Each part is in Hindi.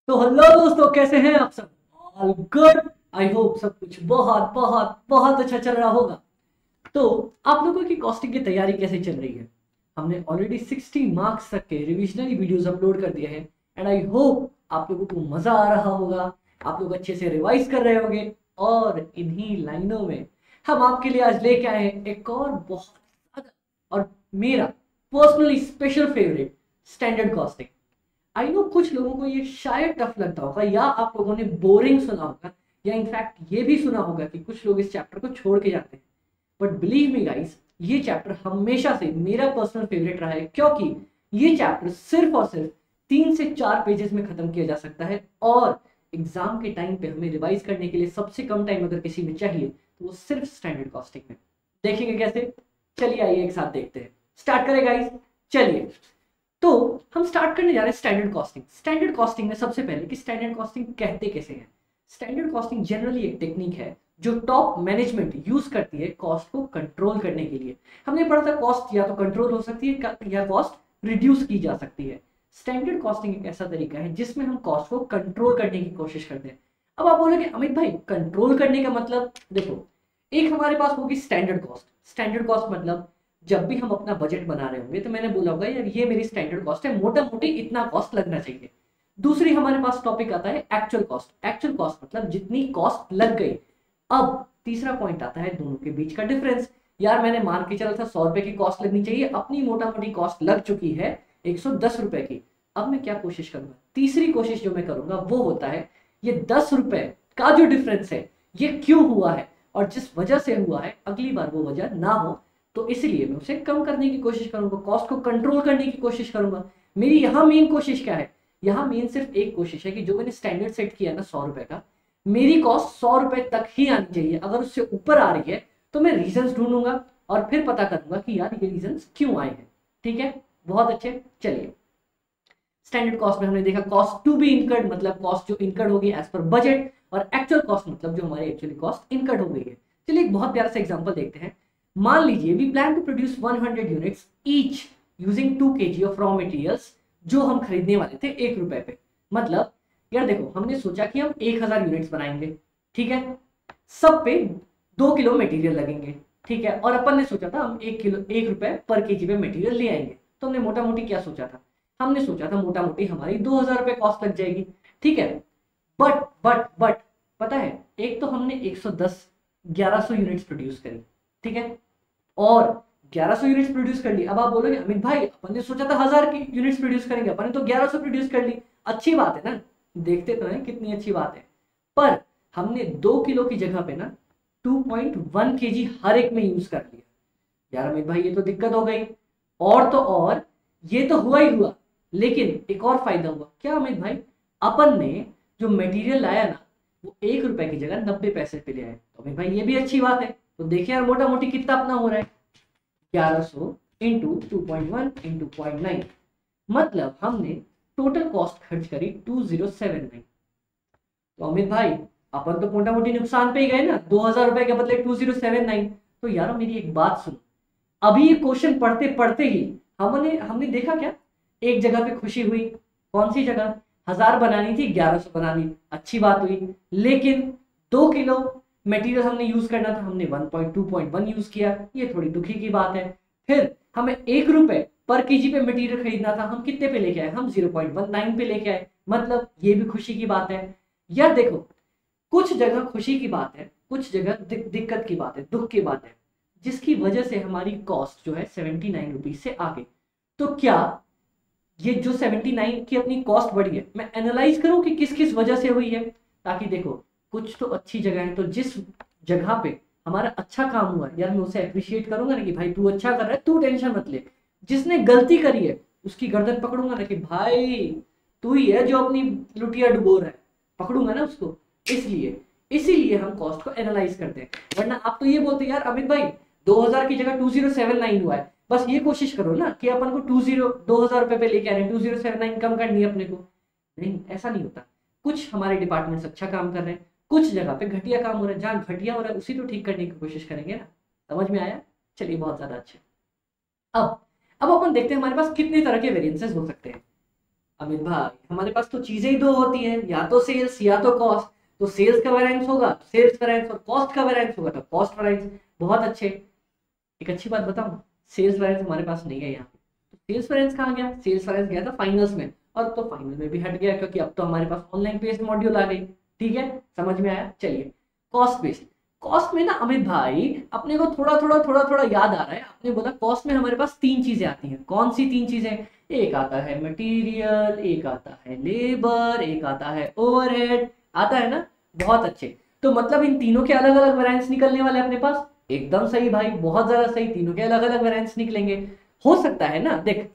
तो हेलो दोस्तों, कैसे हैं आप सब? All good. आई होप सब कुछ बहुत बहुत बहुत अच्छा चल रहा होगा। तो आप लोगों की कॉस्टिंग की तैयारी कैसे चल रही है? हमने ऑलरेडी 60 मार्क्स तक के रिविजनरी वीडियोस अपलोड कर दिए हैं एंड आई होप आप लोगों को मजा आ रहा होगा। आप लोग अच्छे से रिवाइज कर रहे होंगे और इन्हीं लाइनों में हम आपके लिए आज लेके आए हैं एक और बहुत ज्यादा और मेरा personally special favourite, standard costing. I know कुछ लोगों को ये शायद टफ लगता होगा या आप लोगों ने बोरिंग सुना होगा या इनफैक्ट ये भी सुना होगा कि कुछ लोग इस चैप्टर को छोड़ के जाते हैं। बट बिलीव मी गाइस, ये चैप्टर हमेशा से मेरा पर्सनल फेवरेट रहा है क्योंकि ये चैप्टर सिर्फ और सिर्फ 3 से 4 पेजेस में खत्म किया जा सकता है और एग्जाम के टाइम पे हमें रिवाइज करने के लिए सबसे कम टाइम अगर किसी में चाहिए तो वो सिर्फ स्टैंडर्ड कॉस्टिंग में। देखेंगे कैसे? चलिए आइए एक साथ देखते हैं। स्टार्ट करें गाइस, चलिए। तो हम स्टार्ट करने जा रहे हैं स्टैंडर्ड कॉस्टिंग। स्टैंडर्ड कॉस्टिंग में सबसे पहले कि स्टैंडर्ड कॉस्टिंग कहते कैसे हैं। स्टैंडर्ड कॉस्टिंग जनरली एक टेक्निक है जो टॉप मैनेजमेंट यूज करती है कॉस्ट को कंट्रोल करने के लिए। हमने पढ़ा था कॉस्ट या तो कंट्रोल हो सकती है या कॉस्ट रिड्यूस की जा सकती है। स्टैंडर्ड कॉस्टिंग एक ऐसा तरीका है जिसमें हम कॉस्ट को कंट्रोल करने की कोशिश करते हैं। अब आप बोलोगे अमित भाई कंट्रोल करने का मतलब, देखो, एक हमारे पास होगी स्टैंडर्ड कॉस्ट। स्टैंडर्ड कॉस्ट मतलब जब भी हम अपना बजट बना रहे होंगे तो मैंने बोला होगा यार ये मेरी स्टैंडर्ड कॉस्ट है, मोटा मोटी इतना कॉस्ट लगना चाहिए। दूसरी हमारे पास टॉपिक आता है एक्चुअल कॉस्ट। एक्चुअल कॉस्ट मतलब जितनी कॉस्ट लग गई। अब तीसरा पॉइंट आता है दोनों के बीच का डिफरेंस। यार मैंने मान के चला था 100 रुपए की कॉस्ट लगनी चाहिए, अपनी मोटा मोटी कॉस्ट लग चुकी है 110 रुपए की। अब मैं क्या कोशिश करूंगा? तीसरी कोशिश जो मैं करूंगा वो होता है ये 10 रुपए का जो डिफरेंस है ये क्यों हुआ है और जिस वजह से हुआ है अगली बार वो वजह ना हो, तो इसलिए मैं उसे कम करने की कोशिश करूंगा, कॉस्ट को कंट्रोल करने की कोशिश करूंगा। मेरी यहाँ मेन कोशिश क्या है? यहाँ मेन सिर्फ एक कोशिश है कि जो मैंने स्टैंडर्ड सेट किया ना 100 रुपए का, मेरी कॉस्ट 100 रुपए तक ही आनी चाहिए। अगर उससे ऊपर आ रही है तो मैं रीजंस ढूंढूंगा और फिर पता करूंगा कि यार ये रीजंस क्यों आए हैं। ठीक है, बहुत अच्छे। चलिए, स्टैंडर्ड कॉस्ट में हमने देखा कॉस्ट टू बी इनकर्ड मतलब कॉस्ट जो इनकर्ड होगी एज पर बजट, और एक्चुअल कॉस्ट मतलब जो हमारी एक्चुअली कॉस्ट इनकर्ड हो गई है। चलिए एक बहुत प्यारा सा एग्जांपल देखते हैं। मान लीजिए we plan to produce 100 units each using 2 kg of raw materials, जो हम खरीदने वाले थे 1 रुपए पे। मतलब यार देखो, हमने सोचा कि हम 1000 यूनिट्स बनाएंगे, ठीक है, सब पे 2 किलो मटेरियल लगेंगे, ठीक है, और अपन ने सोचा था हम 1 रुपए पर केजी पे मटेरियल ले आएंगे। तो हमने मोटा मोटी क्या सोचा था? हमने सोचा था मोटा मोटी हमारी 2000 रुपए कॉस्ट लग जाएगी, ठीक है। बट पता है, एक तो हमने 110 1100 यूनिट्स प्रोड्यूस करी, ठीक है, और 1100 यूनिट्स प्रोड्यूस कर ली। अब आप बोलोगे अमित भाई अपन ने सोचा था 1000 की यूनिट्स प्रोड्यूस करेंगे, अपन ने तो 1100 प्रोड्यूस कर ली। अच्छी बात है ना, देखते तो हैं कितनी अच्छी बात है। पर हमने 2 किलो की जगह पे ना 2.1 kg हर एक में यूज कर लिया। यार अमित भाई ये तो दिक्कत हो गई। और तो और ये तो हुआ ही हुआ, लेकिन एक और फायदा हुआ। क्या अमित भाई? अपन ने जो मटेरियल लाया ना वो 1 रुपए की जगह 90 पैसे पे ले आए। तो अमित भाई ये भी अच्छी बात है। तो देखिए यार मोटा मोटी कितना अपना हो रहा है, 1100 इंटू 2.1 इंटू 0.9, मतलब हमने टोटल कॉस्ट खर्च करी 2079। तो अमित भाई अपन तो मोटा मोटी नुकसान पे ही गए ना, 2000 रुपए के बदले 2079। तो यार मेरी एक बात सुनो, अभी ये क्वेश्चन पढ़ते पढ़ते ही हमने हमने देखा क्या? एक जगह पे खुशी हुई। कौन सी जगह? 1000 बनानी थी 1100 बनानी, अच्छी बात हुई। लेकिन 2 किलो मटेरियल हमने यूज करना था, हमने 1.2.1 यूज किया, ये थोड़ी दुखी की बात है। फिर हमें 1 रुपए पर केजी पे मटेरियल खरीदना था, हम कितने पे लेके आए? हम 0.19 पे लेके आए, मतलब ये भी खुशी की बात है। यार देखो, कुछ जगह खुशी की बात है, कुछ जगह दिक्कत की बात है, दुख की बात है, जिसकी वजह से हमारी कॉस्ट जो है 79 रुपीज से आ गई। तो क्या ये जो 79 की अपनी कॉस्ट बढ़ी है, मैं एनालाइज करूं कि किस किस वजह से हुई है, ताकि देखो कुछ तो अच्छी जगह है, तो जिस जगह पे हमारा अच्छा काम हुआ है यार मैं उसे अप्रिशिएट करूंगा ना कि भाई तू अच्छा कर रहा है, तू टेंशन मत ले। जिसने गलती करी है उसकी गर्दन पकड़ूंगा ना कि भाई तू ही है जो अपनी लुटिया डुबो रहा है, पकड़ूंगा ना उसको। इसलिए इसीलिए हम कॉस्ट को एनालाइज करते हैं। वरना आप तो ये बोलते हैं यार अमित भाई 2000 की जगह 2079 हुआ है, बस ये कोशिश करो ना कि अपन को 2000 रुपए पे लेके आ रहे हैं, 2079 कम करनी है अपने को। नहीं, ऐसा नहीं होता। कुछ हमारे डिपार्टमेंट्स अच्छा काम कर रहे हैं, कुछ जगह पे घटिया काम हो रहा है, जहाँ घटिया हो रहा है उसी को ठीक करने की कोशिश करेंगे ना। समझ में आया? चलिए बहुत ज्यादा अच्छे। अब अब अपन देखते हैं हमारे पास कितने तरह के वेरिएंसेस हो सकते हैं। अमित भाई हमारे पास तो चीजें ही दो होती हैं, या तो सेल्स या तो कॉस्ट। तो सेल्स का वेरिएंस होगा सेल्स वेरिएंस, और कॉस्ट का वेरिएंस होगा तो कॉस्ट वेरिएंस। बहुत अच्छे। एक अच्छी बात बताऊं, सेल्स वेरिएंस हमारे पास नहीं है यहाँ पे। तो सेल्स वेरिएंस कहाँ गया? सेल्स वेरिएंस गया था फाइनल्स में, और तो फाइनल में भी हट गया क्योंकि अब तो हमारे पास ऑनलाइन बेस्ड मॉड्यूल आ गई। ठीक है, समझ में आया? चलिए, कॉस्ट बेस्ड। कॉस्ट में ना अमित भाई अपने को थोड़ा थोड़ा याद आ रहा है। आपने बोला कॉस्ट में हमारे पास तीन चीजें आती हैं। कौन सी तीन चीजें? एक आता है मटेरियल, एक आता है लेबर, एक आता है ओवरहेड। आता है ना? बहुत अच्छे। तो मतलब इन तीनों के अलग अलग वेरिएंस निकलने वाले अपने पास। एकदम सही भाई, बहुत ज्यादा सही। तीनों के अलग अलग वेरिएंस निकलेंगे। हो सकता है ना, देख,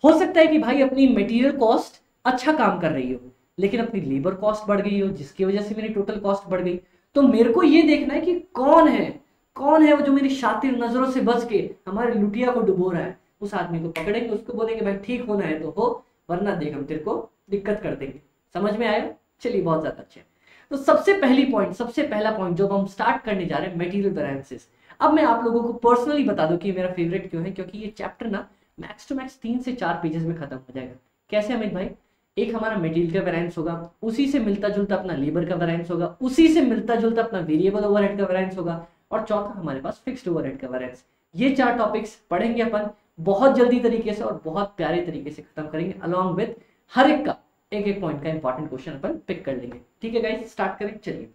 हो सकता है कि भाई अपनी मटेरियल कॉस्ट अच्छा काम कर रही हो, लेकिन अपनी लेबर कॉस्ट बढ़ गई हो, जिसकी वजह से मेरी टोटल कॉस्ट बढ़ गई। तो मेरे को ये देखना है कि कौन है वो जो मेरी शातिर नजरों से बच के हमारे लुटिया को डुबो रहा है। उस आदमी को पकड़ेंगे, उसको बोलेंगे भाई ठीक होना है तो हो, वरना देख हम तेरे को दिक्कत कर देंगे। समझ में आया? चलिए, बहुत ज्यादा अच्छे। तो सबसे पहला पॉइंट जो हम स्टार्ट करने जा रहे हैं, मटेरियल वेरिएंसेस। अब मैं आप लोगों को पर्सनली बता दूं कि ये मेरा फेवरेट क्यों है, क्योंकि ये चैप्टर ना मैक्स टू मैक्स 3 से 4 पेजेस में खत्म हो जाएगा। कैसे अमित भाई? एक हमारा मटेरियल का वेरिएंस होगा, उसी से मिलता जुलता अपना लेबर का वेरिएंस होगा, उसी से मिलता जुलता अपना वेरिएबल ओवरहेड का वेरिएंस होगा, और चौथा हमारे पास फिक्स्ड ओवरहेड का वेरिएंस। ये 4 टॉपिक्स पढ़ेंगे अपन बहुत जल्दी तरीके से और बहुत प्यारे तरीके से खत्म करेंगे, अलॉन्ग विद हर एक का एक एक पॉइंट का इंपॉर्टेंट क्वेश्चन अपन पिक कर लेंगे। ठीक है गाइस, स्टार्ट करें। चलिए,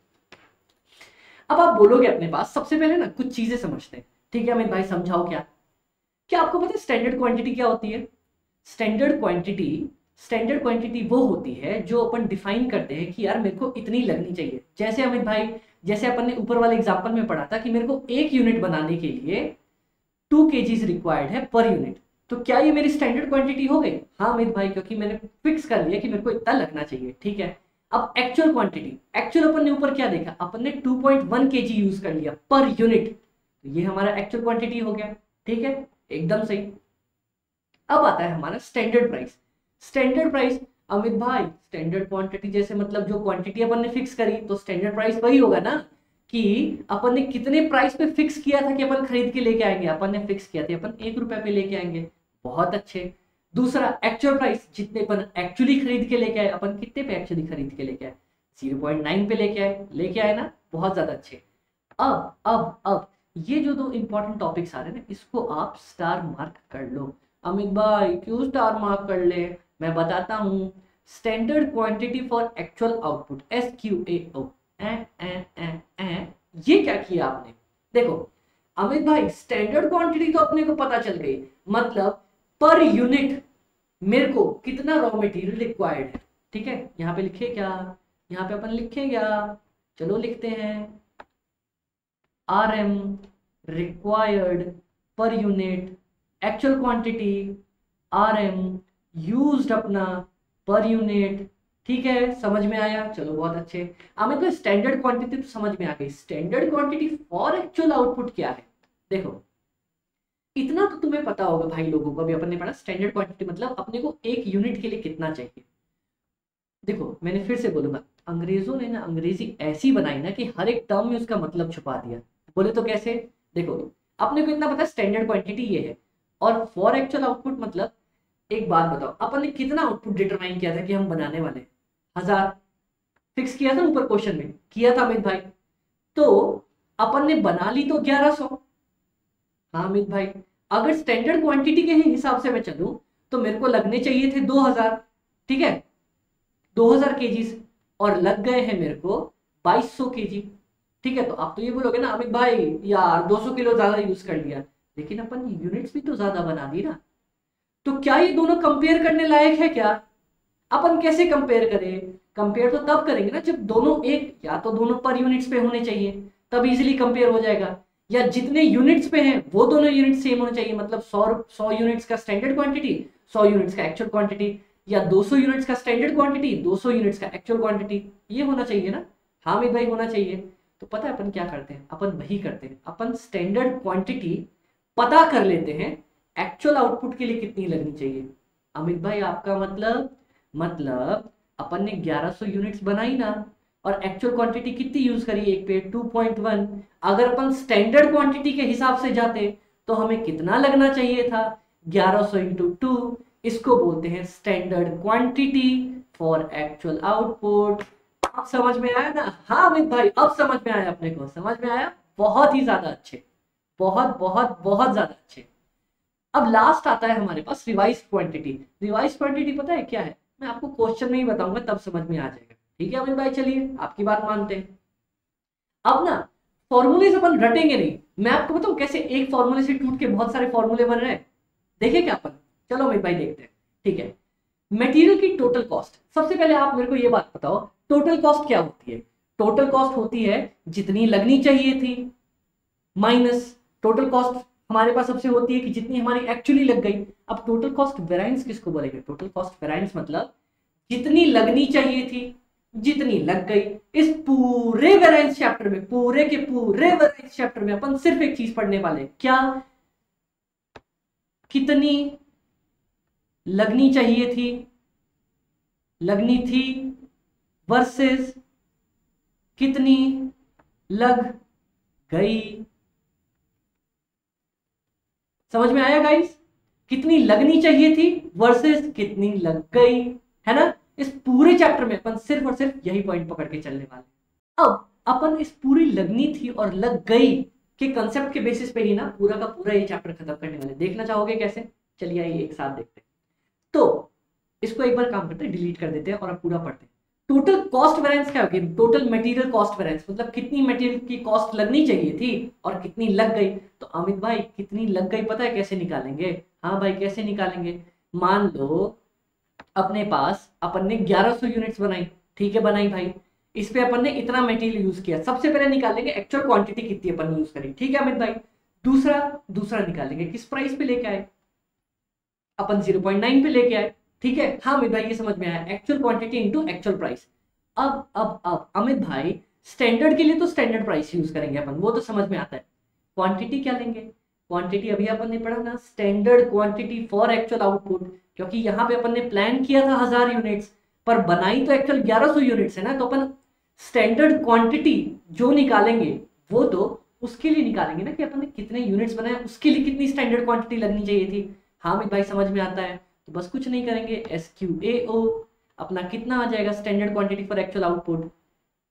अब आप बोलोगे अपने पास, सबसे पहले ना कुछ चीजें समझते हैं। ठीक है अमित भाई, समझाओ। क्या आपको पता है स्टैंडर्ड क्वांटिटी क्या होती है? स्टैंडर्ड क्वांटिटी वो होती है जो अपन डिफाइन करते हैं कि यार मेरे को इतनी लगनी चाहिए। जैसे अमित भाई, जैसे अपन ने ऊपर वाले एग्जांपल में पढ़ा था कि मेरे को 1 यूनिट बनाने के लिए 2 kgs रिक्वायर्ड है पर यूनिट। तो क्या ये मेरी स्टैंडर्ड क्वांटिटी हो गई? हाँ अमित भाई, क्योंकि मैंने फिक्स कर लिया कि मेरे को इतना लगना चाहिए। ठीक है, अब एक्चुअल क्वांटिटी, एक्चुअल अपन ने ऊपर क्या देखा? अपन ने 2.1 kg यूज कर लिया पर यूनिट, तो ये हमारा एक्चुअल क्वांटिटी हो गया। ठीक है, एकदम सही। अब आता है हमारा standard price. Standard price Amit भाई, स्टैंडर्ड क्वांटिटी जैसे मतलब जो क्वांटिटी अपन ने फिक्स करी, तो स्टैंडर्ड प्राइस वही होगा ना कि अपन ने कितने प्राइस पे फिक्स किया था कि अपन खरीद के लेके आएंगे। अपन ने फिक्स किया था अपन 1 रुपए पे लेके आएंगे। बहुत अच्छे। दूसरा एक्चुअल प्राइस, जितने अपन एक्चुअली खरीद के लेके आए, अपन कितने पे एक्चुअली खरीद के लेके आए? 0.9 पे लेके आए ना। बहुत ज्यादा अच्छे। अब ये जो 2 इंपॉर्टेंट टॉपिक्स आ रहे हैं ना, इसको आप स्टार मार्क कर लो। अमित भाई क्यों स्टार मार्क कर ले? मैं बताता हूं। Standard quantity for actual output, SQAO। ये क्या किया आपने? देखो अमित भाई, स्टैंडर्ड क्वांटिटी तो अपने को पता चल गई, मतलब पर यूनिट मेरे को कितना रॉ मटेरियल रिक्वायर्ड है। ठीक है, यहाँ पे लिखे क्या? यहाँ पे अपन लिखे क्या? चलो लिखते हैं, RM required per unit, actual quantity RM used अपना per unit। ठीक है, समझ में आया? चलो बहुत अच्छे। हमें तो स्टैंडर्ड क्वांटिटी तो समझ में आ गई। Standard quantity for actual output क्या है? देखो, इतना तो तुम्हें पता होगा भाई, लोगों को अभी अपन ने पढ़ा स्टैंडर्ड क्वांटिटी मतलब अपने को 1 यूनिट के लिए कितना चाहिए। देखो मैंने फिर से बोलूंगा, अंग्रेजों ने ना अंग्रेजी ऐसी बनाई ना कि हर एक टर्म में उसका मतलब छुपा दिया। बोले तो कैसे? देखो, अपने को इतना पता है स्टैंडर्ड क्वांटिटी ये है, और फॉर एक्चुअल आउटपुट मतलब, एक बात बताओ, अपन ने कितना आउटपुट डिटरमाइन किया था कि हम बनाने वाले? 1000 फिक्स किया था ऊपर क्वेश्चन में, किया था अमित भाई। तो अपन ने बना ली तो 1100। हाँ अमित भाई, अगर स्टैंडर्ड क्वांटिटी के ही हिसाब से मैं चलूं तो मेरे को लगने चाहिए थे 2000। ठीक है, 2000 केजीज, और लग गए हैं मेरे को 2200 केजी। ठीक है, तो आप तो ये बोलोगे ना अमित भाई यार 200 किलो ज्यादा यूज कर लिया, लेकिन अपन यूनिट्स भी तो ज्यादा बना दी ना। तो क्या ये दोनों कंपेयर करने लायक है क्या? अपन कैसे कंपेयर करें? कंपेयर तो तब करेंगे ना जब दोनों एक, या तो दोनों पर यूनिट्स पे होने चाहिए, तब इजीली कंपेयर हो जाएगा, या जितने यूनिट्स पे हैं वो दोनों यूनिट सेम होने चाहिए, मतलब 100 यूनिट्स का स्टैंडर्ड क्वांटिटी, 100 यूनिट्स का एक्चुअल क्वांटिटी, या 200 यूनिट्स का स्टैंडर्ड क्वांटिटी, 200 यूनिट्स का एक्चुअल क्वांटिटी। ये होना चाहिए ना। हाँ अमित भाई, होना चाहिए। तो पता है अपन क्या करते हैं? अपन वही करते हैं, अपन स्टैंडर्ड क्वांटिटी पता कर लेते हैं, एक्चुअल आउटपुट के लिए कितनी लगनी चाहिए। अमित भाई आपका मतलब अपन ने 1100 यूनिट्स बनाई ना, और एक्चुअल क्वांटिटी कितनी यूज करी एक पे? 2.1। अगर अपन स्टैंडर्ड क्वांटिटी के हिसाब से जाते तो हमें कितना लगना चाहिए था? 1100 इंटू 2, इसको बोलते हैं standard quantity for actual output. अब समझ में आया ना? हाँ अमित भाई, अब समझ में आया, अपने को समझ में आया, बहुत ही ज्यादा अच्छे, बहुत बहुत बहुत ज्यादा अच्छे। अब लास्ट आता है हमारे पास रिवाइज क्वांटिटी। रिवाइज क्वांटिटी पता है क्या है? मैं आपको क्वेश्चन में ही बताऊंगा, तब समझ में आ जाएगा। ठीक है अमित भाई, चलिए आपकी बात मानते हैं। अब ना फॉर्मूले अपन रटेंगे नहीं, मैं आपको बताऊं कैसे एक फॉर्मूले से टूट के बहुत सारे फॉर्मूले बन रहे हैं। देखें क्या अपन? चलो अमित भाई देखते हैं। ठीक है, मटेरियल की टोटल कॉस्ट। सबसे पहले आप मेरे को ये बात बताओ, टोटल कॉस्ट क्या होती है? टोटल कॉस्ट होती है जितनी लगनी चाहिए थी माइनस टोटल कॉस्ट हमारे पास सबसे होती है कि जितनी हमारी एक्चुअली लग गई। अब टोटल कॉस्ट वेरिएंस किसको बोलेंगे? टोटल कॉस्ट वेरिएंस मतलब जितनी लगनी चाहिए थी जितनी लग गई। इस पूरे वेरिएंस चैप्टर में, पूरे के पूरे वेरिएंस चैप्टर में अपन सिर्फ एक चीज पढ़ने वाले हैं, क्या? कितनी लगनी चाहिए थी, लगनी थी, वर्सेस कितनी लग गई। समझ में आया गाइस? कितनी लगनी चाहिए थी वर्सेस कितनी लग गई, है ना? इस पूरे चैप्टर में अपन सिर्फ और सिर्फ यही पॉइंट पकड़ के चलने वाले। अब अपन इस पूरी लगनी थी और लग गई के कंसेप्ट के बेसिस पे ही ना पूरा का पूरा ये चैप्टर खत्म करने वाले। देखना चाहोगे कैसे? चलिए आइए एक साथ देखते हैं। तो इसको एक बार काम करते हैं, डिलीट कर देते हैं और अब पूरा पढ़ते हैं। टोटल कॉस्ट वेरिएंस क्या होगी? टोटल मटेरियल कॉस्ट वेरिएंस मतलब कितनी मटेरियल की कॉस्ट लगनी चाहिए थी और कितनी लग गई। तो अमित भाई कितनी लग गई पता है कैसे निकालेंगे? हाँ भाई कैसे निकालेंगे? मान लो अपने पास अपन ने 1100 यूनिट्स बनाई, ठीक है बनाई भाई, इस पे अपन ने इतना मटेरियल यूज किया। सबसे पहले निकालेंगे एक्चुअल क्वांटिटी कितनी अपन यूज करी, ठीक है अमित भाई। दूसरा दूसरा निकालेंगे किस प्राइस पे लेके आए? अपन 0.9 पे लेके आए, ठीक है। हाँ अमित भाई ये समझ में आया, actual quantity into actual price. अब अमित भाई स्टैंडर्ड के लिए तो स्टैंडर्ड प्राइस यूज करेंगे अपन, वो तो समझ में आता है। क्वांटिटी क्या लेंगे? क्वांटिटी अभी अपन ने पढ़ा ना, standard quantity for actual output, क्योंकि यहाँ पे अपन ने प्लान किया था 1000 यूनिट्स पर बनाई तो एक्चुअल 1100 यूनिट्स है ना, तो अपन स्टैंडर्ड क्वांटिटी जो निकालेंगे वो तो उसके लिए निकालेंगे ना कि अपन ने कितने यूनिट्स बनाए, उसके लिए कितनी स्टैंडर्ड क्वांटिटी लगनी चाहिए थी। हाँ अमित भाई समझ में आता है। तो बस कुछ नहीं करेंगे, SQAO अपना कितना आ जाएगा standard quantity for actual output,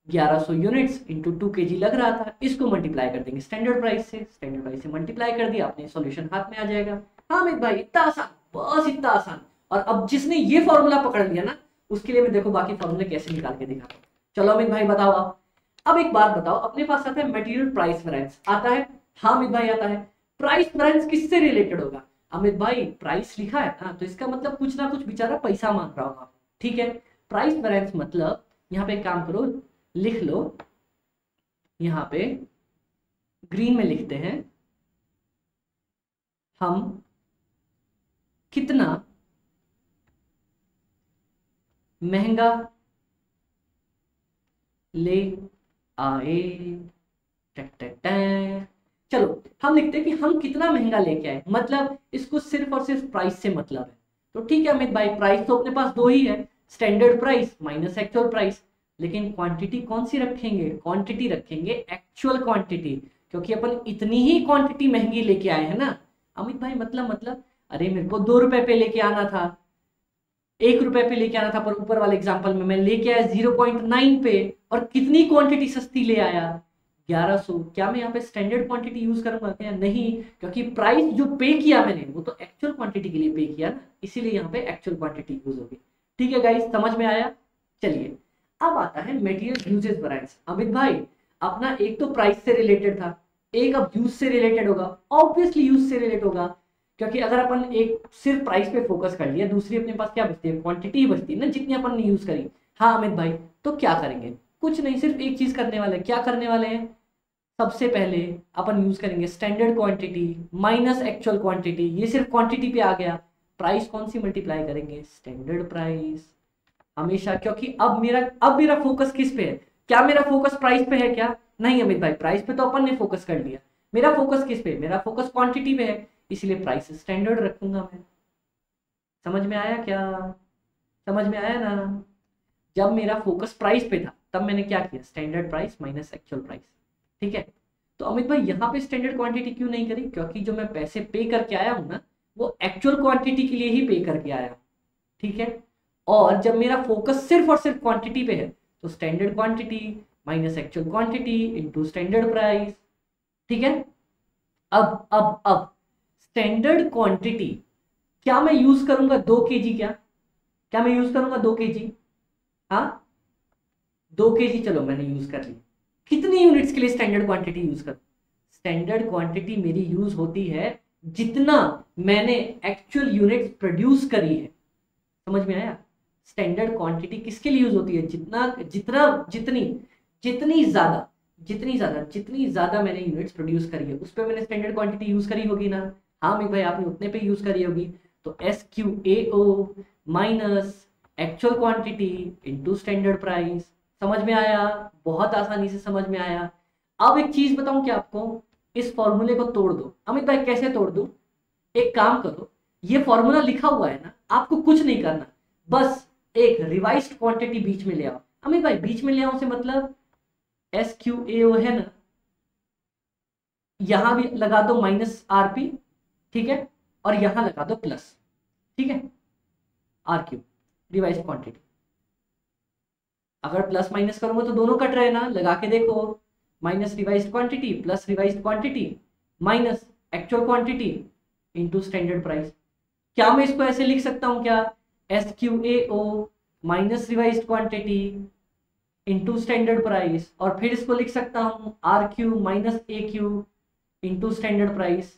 1100 units into 2 kg लग रहा था, इसको मल्टीप्लाई कर देंगे स्टैंडर्ड प्राइस से, स्टैंडर्ड प्राइस से मल्टीप्लाई कर दिया, अपने सॉल्यूशन हाथ में आ जाएगा। हाँ अमित भाई इतना आसान, बस इतना आसान। और अब जिसने ये फॉर्मूला पकड़ लिया ना उसके लिए मैं देखो बाकी फॉर्मूले कैसे निकाल के दिखाता हूँ। चलो अमित भाई बताओ आप। अब एक बात बताओ, अपने पास आता है मटेरियल प्राइस वेरिएंस, आता है? हाँ अमित भाई आता है। प्राइस वेरिएंस किससे रिलेटेड होगा? अमित भाई प्राइस लिखा है ना, तो इसका मतलब कुछ ना कुछ बेचारा पैसा मांग रहा होगा, ठीक है। प्राइस वेरिएंस मतलब यहाँ पे एक काम करो, लिख लो, यहाँ पे ग्रीन में लिखते हैं, हम कितना महंगा ले आए। चलो हम लिखते हैं कि हम कितना महंगा लेके आए, मतलब इसको सिर्फ और सिर्फ प्राइस से मतलब है। तो ठीक है अमित भाई, प्राइस तो अपने पास दो ही है, standard price minus actual price, लेकिन क्वांटिटी कौन सी रखेंगे? क्वांटिटी रखेंगे एक्चुअल क्वांटिटी, क्योंकि अपन इतनी ही क्वांटिटी महंगी लेके आए हैं ना अमित भाई। मतलब अरे मेरे को 2 रुपए पे लेके आना था, 1 रुपए पे लेके आना था, पर ऊपर वाले एग्जांपल में मैं लेके आया 0.9 पे, और कितनी क्वांटिटी सस्ती ले आया? 1100। क्या मैं यहाँ पे स्टैंडर्ड क्वांटिटी यूज करूंगा क्या? नहीं, क्योंकि प्राइस जो पे किया मैंने वो तो एक्चुअल क्वांटिटी के लिए पे किया ना, इसीलिए यहाँ पे एक्चुअल क्वांटिटी यूज होगी। ठीक है गाइस, समझ में आया? चलिए अब आता है मटेरियल यूजेस वेरिएंस। अमित भाई अपना एक तो प्राइस से रिलेटेड था, एक अब यूज से रिलेटेड होगा। ऑब्वियसली यूज से रिलेटेड होगा, क्योंकि अगर अपन एक सिर्फ प्राइस पे फोकस कर लिया, दूसरी अपने पास क्या बचती है? क्वांटिटी ही बचती है ना, जितनी अपन ने यूज करी। हाँ अमित भाई, तो क्या करेंगे? कुछ नहीं, सिर्फ एक चीज करने वाले हैं। क्या करने वाले हैं? सबसे पहले अपन यूज करेंगे standard quantity minus actual quantity, ये सिर्फ क्वांटिटी पे आ गया। प्राइस कौन सी मल्टीप्लाई करेंगे? स्टैंडर्ड प्राइस हमेशा, क्योंकि अब मेरा फोकस किस पे है? क्या मेरा फोकस प्राइस पे है क्या? नहीं अमित भाई, प्राइस पे तो अपन ने फोकस कर लिया। मेरा फोकस किस पे? मेरा फोकस क्वांटिटी पे है, इसलिए प्राइस स्टैंडर्ड रखूंगा मैं। समझ में आया क्या? समझ में आया ना? जब मेरा फोकस प्राइस पे था तब मैंने क्या किया? Standard price minus actual price, ठीक है। तो अमित भाई यहाँ पे स्टैंडर्ड क्वांटिटी क्यों नहीं करी? क्योंकि जो मैं पैसे पे करके आया हूँ ना, वो एक्चुअल क्वांटिटी के लिए ही पे करके आया, ठीक है। और जब मेरा फोकस सिर्फ और सिर्फ क्वांटिटी पे है तो standard quantity minus actual quantity into standard price, ठीक है। अब स्टैंडर्ड क्वांटिटी क्या मैं यूज करूंगा 2 kg, क्या मैं यूज करूंगा 2 kg? हाँ 2 kg, चलो मैंने यूज कर ली। कितनी यूनिट्स के लिए स्टैंडर्ड क्वांटिटी यूज कर? स्टैंडर्ड क्वांटिटी मेरी यूज होती है जितना मैंने एक्चुअल यूनिट्स प्रोड्यूस करी है, समझ में आया? स्टैंडर्ड क्वांटिटी किसके लिए यूज होती है? जितना जितना जितनी जितनी ज्यादा जितनी ज्यादा मैंने यूनिट्स प्रोड्यूस करी है उस पर मैंने स्टैंडर्ड क्वांटिटी यूज करी होगी ना। हाँ मेरे भाई आपने उतने पे यूज करी होगी। तो SQAO minus actual quantity into standard price. समझ में आया? बहुत आसानी से समझ में आया। अब एक चीज बताऊं क्या आपको, इस फॉर्मूले को तोड़ दो। अमित भाई कैसे तोड़ दूं? एक काम करो, ये फॉर्मूला लिखा हुआ है ना, आपको कुछ नहीं करना, बस एक रिवाइज्ड क्वांटिटी बीच में ले आओ। अमित भाई बीच में ले आओ से मतलब SQAO है ना, यहां भी लगा दो -RP, ठीक है, और यहां लगा दो प्लस, ठीक है, RQ रिवाइज्ड क्वांटिटी। अगर प्लस माइनस करूंगा तो दोनों कट रहे ना, लगा के देखो, minus revised quantity plus revised quantity minus actual quantity into standard price. क्या मैं इसको ऐसे लिख सकता हूं क्या? SQAO minus revised quantity into standard price, और फिर इसको लिख सकता हूं RQ minus AQ into standard price.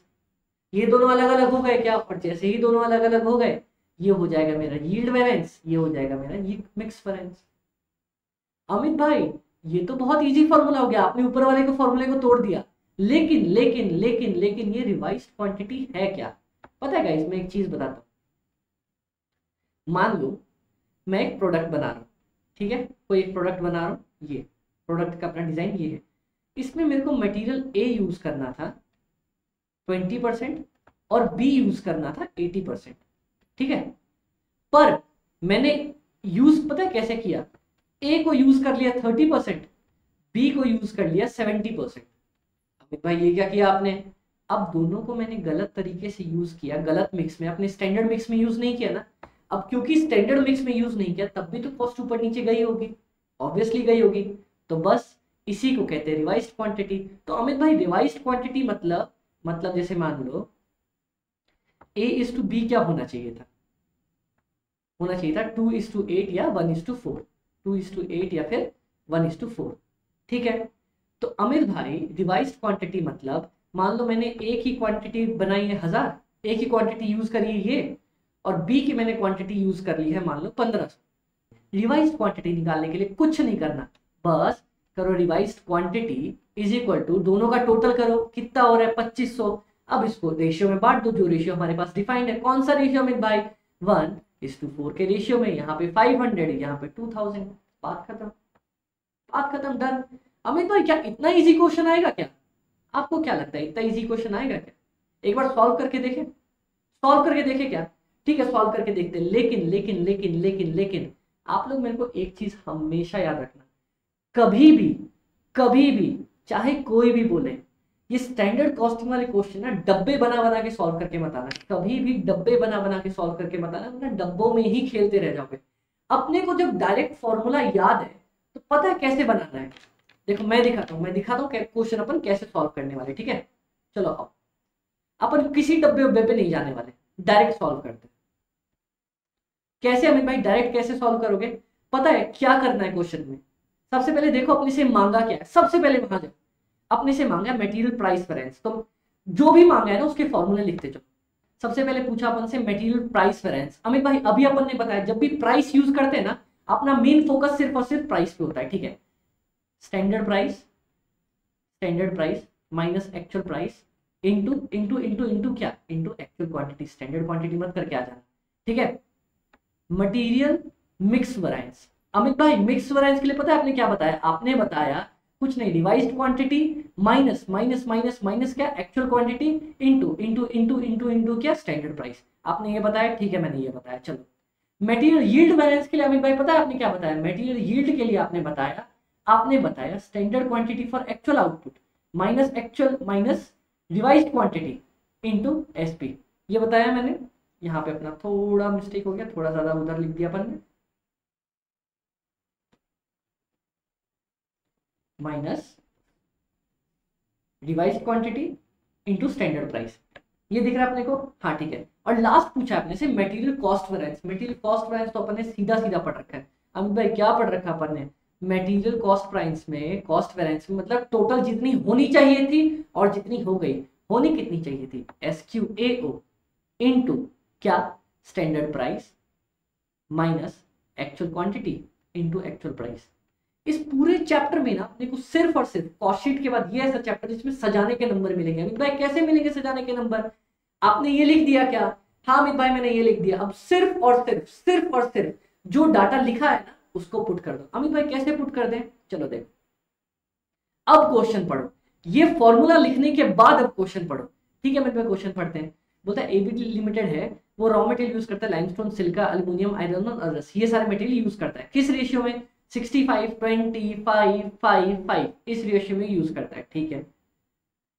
ये दोनों अलग अलग हो गए क्या? और जैसे ही दोनों अलग अलग हो गए, ये हो जाएगा मेरा यील्ड वेरिएंस, ये हो जाएगा मेरा यील्ड मिक्स वेरिएंस। अमित भाई ये तो बहुत इजी फॉर्मूला हो गया, आपने ऊपर वाले को फॉर्मूले को तोड़ दिया। लेकिन लेकिन लेकिन लेकिन ये रिवाइज्ड क्वांटिटी है क्या? पता है गाइस, मैं एक चीज बताता हूं। मान लो मैं एक प्रोडक्ट बना रहा हूं, ठीक है, कोई एक प्रोडक्ट बना रहा हूं, ये प्रोडक्ट का अपना डिजाइन ये है। इसमें मेरे को मटेरियल A यूज करना था 20% और B यूज करना था 80%, ठीक है। पर मैंने यूज पता है कैसे किया? A को यूज कर लिया 30%, B को यूज कर लिया 70%। अमित भाई ये क्या किया आपने? अब दोनों को मैंने गलत तरीके से यूज किया, गलत मिक्स में, अपने स्टैंडर्ड मिक्स में यूज नहीं किया ना। अब क्योंकि स्टैंडर्ड मिक्स में यूज नहीं किया तब भी तो कॉस्ट ऊपर नीचे गई होगी, ऑब्वियसली गई होगी। तो बस इसी को कहते हैं रिवाइज्ड क्वांटिटी। तो अमित भाई रिवाइज्ड क्वांटिटी मतलब जैसे मान लो A/B क्या होना चाहिए था? होना चाहिए था 2:8 या 1:4, 2:8 या फिर 1:4, ठीक है। तो अमित भाई रिवाइज्ड क्वांटिटी मतलब मान लो मैंने एक ही क्वांटिटी बनाई है 1000, एक ही क्वांटिटी यूज करी है ये, और B की मैंने क्वांटिटी यूज कर ली है मान लो 1500। रिवाइज्ड क्वांटिटी निकालने के लिए कुछ नहीं करना, बस करो revised quantity is equal to दोनों का टोटल करो, कितना हो रहा है 2500। अब इसको रेशियो में बांट दो, जो रेशियो हमारे पास डिफाइंड है। कौन सा रेशियो अमित भाई? 1:4 के रेशियो में, यहाँ पे 500 यहाँ पे 2000। बात खत्म, बात खत्म, डन। अमित भाई क्या इतना इजी क्वेश्चन आएगा क्या? आपको क्या लगता है इतना इजी क्वेश्चन आएगा क्या? एक बार सॉल्व करके देखें, सॉल्व करके देखें क्या? ठीक है सॉल्व करके देखते हैं। लेकिन लेकिन लेकिन लेकिन लेकिन आप लोग मेरे को एक चीज हमेशा याद रखना, कभी भी चाहे कोई भी बोले, ये स्टैंडर्ड कॉस्टिंग वाले क्वेश्चन ना डब्बे बना बना के सॉल्व करके मत आना, कभी भी डब्बे बना बना के सॉल्व करके मत आना, वरना डब्बों में ही खेलते रह जाओगे। अपने को जब डायरेक्ट फॉर्मूला याद है तो पता है कैसे बनाना है। देखो मैं दिखाता हूँ क्वेश्चन अपन कैसे सॉल्व करने वाले, ठीक है। चलो आओ, अपन किसी डब्बे उब्बे पे नहीं जाने वाले, डायरेक्ट सॉल्व करते हैं। कैसे अमित भाई डायरेक्ट कैसे सॉल्व करोगे? पता है क्या करना है क्वेश्चन में? सबसे पहले देखो अपने से मांगा क्या है, सबसे पहले वहां जाओ। अपने से मांगा मटेरियल प्राइस वेरिएंस, तो जो भी मांगा है ना उसके फॉर्मूले लिखते जाओ। सबसे पहले पूछा अपन से मटेरियल प्राइस वेरिएंस। अमित भाई अभी अपन ने बताया जब भी प्राइस यूज करते हैं ना, अपना मेन फोकस सिर्फ और सिर्फ प्राइस पे होता है, ठीक है। Standard price minus actual price into into into into क्या? Into actual quantity. Standard quantity मत करके आ जाना, ठीक है। Material mix variance. अमित भाई मिक्स वेरिएंस के लिए पता है आपने क्या बताया? आपने बताया कुछ नहीं, revised quantity minus minus minus minus क्या? Actual quantity into into into into into क्या? Standard price. आपने ये बताया, ठीक है, मैंने ये बताया। चलो मटेरियल यील्ड वेरिएंस के लिए अमित भाई पता है आपने क्या बताया? मटेरियल यील्ड के लिए आपने बताया standard quantity for actual output minus actual minus revised quantity into SP। ये बताया मैंने। यहाँ पे अपना थोड़ा मिस्टेक हो गया, थोड़ा ज्यादा उधर लिख दिया अपन ने, minus revise quantity into standard price. ये दिख रहा है अपने को? हाँ ठीक है। और लास्ट पूछा अपने से material cost variance. Material cost variance तो अपन ने सीधा सीधा पढ़ रखा है। अमित भाई क्या पढ़ रखा अपन ने? मटेरियल कॉस्ट प्राइस में, कॉस्ट वेरिएंस में मतलब टोटल जितनी होनी चाहिए थी और जितनी हो गई, होनी कितनी चाहिए थी, SQAO इनटू क्या, standard price minus actual quantity into actual price. इस पूरे चैप्टर में ना अपने को सिर्फ और सिर्फ कॉस्ट शीट के बाद ये ऐसा चैप्टर जिसमें सजाने के नंबर मिलेंगे। अमित भाई कैसे मिलेंगे सजाने के नंबर? आपने ये लिख दिया क्या? हाँ अमित भाई मैंने ये लिख दिया। अब सिर्फ और सिर्फ, सिर्फ और सिर्फ जो डाटा लिखा है ना उसको पुट कर दो। अमित भाई कैसे पुट कर दें? चलो देखो, अब क्वेश्चन पढ़ो। ये फॉर्मूला लिखने के बाद अब क्वेश्चन पढ़ो। ठीक है अमित भाई, क्वेश्चन पढ़ते हैं। बोलता है एबीडी लिमिटेड है, वो रॉ मटेरियल यूज करता है लाइमस्टोन, सिलिका, एल्युमिनियम, आयरन और रस, ये सारे मटेरियल यूज करता है। किस रेशियो में? 65 20 5 5 5 इस रेशियो में यूज करता है। ठीक है,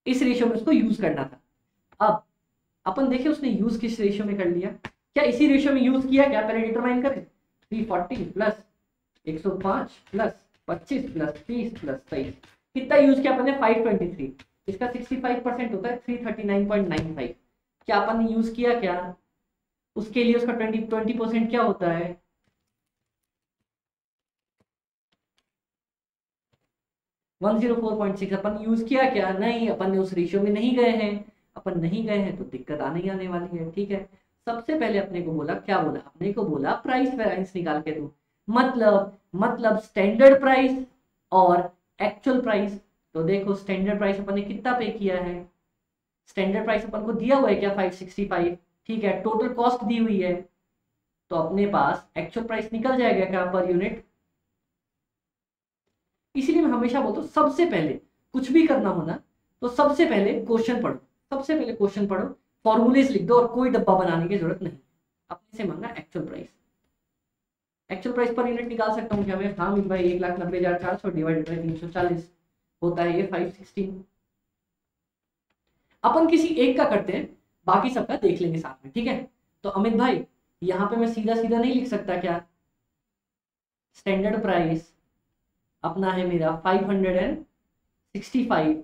इस रेशियो में उसको यूज करना था। अब अपन देखें उसने यूज किस रेशियो में कर लिया। क्या इसी रेशियो में यूज किया क्या? पहले डिटरमाइन करें। 340 प्लस 105 प्लस 25 प्लस 30 प्लस 23, कितना यूज किया अपन ने? 523। इसका 65% होता है 339.95। क्या अपन ने यूज किया क्या? उसके लिए उसका 20% क्या होता है? 104.6। अपन यूज किया क्या? नहीं, अपन ने उस रेशियो में नहीं गए हैं। अपन नहीं गए हैं तो दिक्कत आने ही आने वाली है। ठीक है, सबसे पहले अपने को बोला, क्या बोला अपने को? बोला प्राइस वेरिएंस निकाल के दो। मतलब स्टैंडर्ड प्राइस और एक्चुअल प्राइस। तो देखो स्टैंडर्ड प्राइस अपन ने कितना पे किया है? स्टैंडर्ड प्राइस अपन को दिया हुआ है क्या? 565। ठीक है, टोटल कॉस्ट दी हुई है, तो अपने पास एक्चुअल प्राइस निकल जाएगा क्या पर यूनिट? इसीलिए मैं हमेशा बोलता हूँ सबसे पहले कुछ भी करना हो ना तो सबसे पहले क्वेश्चन पढ़ो। सबसे पहले क्वेश्चन पढ़ो, फॉर्मूलेस लिख दो और कोई डब्बा बनाने की जरूरत नहीं। अपने से मांगा actual price. Actual price per unit निकाल सकता हूँ क्या मैं? हाँ मिल भाई, 1,90,400 डिवाइडेड बाई 340 होता है ये 516। अपन किसी एक का करते हैं, बाकी सबका देख लेंगे साथ में। ठीक है, तो अमित भाई यहाँ पे मैं सीधा सीधा नहीं लिख सकता क्या? स्टैंडर्ड प्राइस अपना है मेरा 565।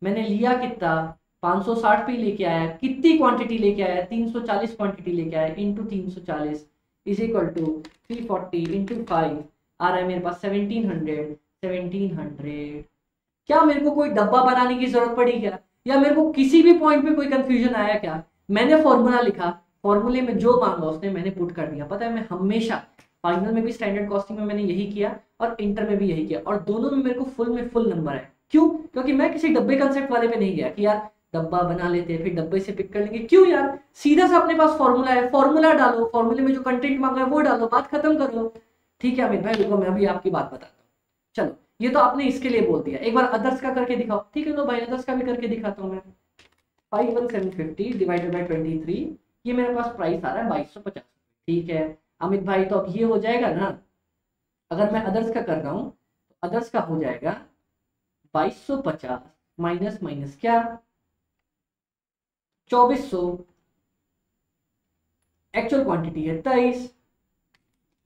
मैंने लिया कितना? 560 पे लेके आया। कितनी क्वांटिटी लेके आया? 340 क्वांटिटी लेके आया। Into 340 is equal to 340 into 5 आ रहा है मेरे पास 1700। क्या मेरे को कोई डब्बा बनाने की जरूरत पड़ी क्या? या मेरे को किसी भी पॉइंट पे कोई कंफ्यूजन आया क्या? मैंने फॉर्मूला लिखा, फॉर्मूले में जो मांगा उसने मैंने पुट कर दिया। पता है मैं हमेशा फाइनल में भी स्टैंडर्ड कॉस्टिंग में मैंने यही किया और इंटर में भी यही किया, और दोनों में मेरे को फुल में फुल नंबर है। क्यों? क्योंकि मैं किसी डब्बे कंसेप्ट वाले पे नहीं गया कि यार डब्बा बना लेते हैं फिर डब्बे से पिक कर लेंगे। क्यों यार, सीधा सा अपने पास फॉर्मूला है, फॉर्मूला डालो, फॉर्मूले में जो कंटेंट मांगा है वो डालो, बात खत्म कर लो। ठीक है अमित भाई रुको, मैं अभी आपकी बात बताता हूँ। चलो ये तो आपने इसके लिए बोल दिया, एक बार अदर्स का करके दिखाओ। ठीक है तो भाई अदर्स का भी करके दिखाता हूँ मैं। 51750 डिवाइडेड बाई 23, ये मेरे पास प्राइस आ रहा है 2250। ठीक है अमित भाई, तो अब ये हो जाएगा ना, अगर मैं अदर्स का कर रहा हूँ तो अदर्स का हो जाएगा 2250 माइनस माइनस क्या, 2400। एक्चुअल क्वांटिटी है 23।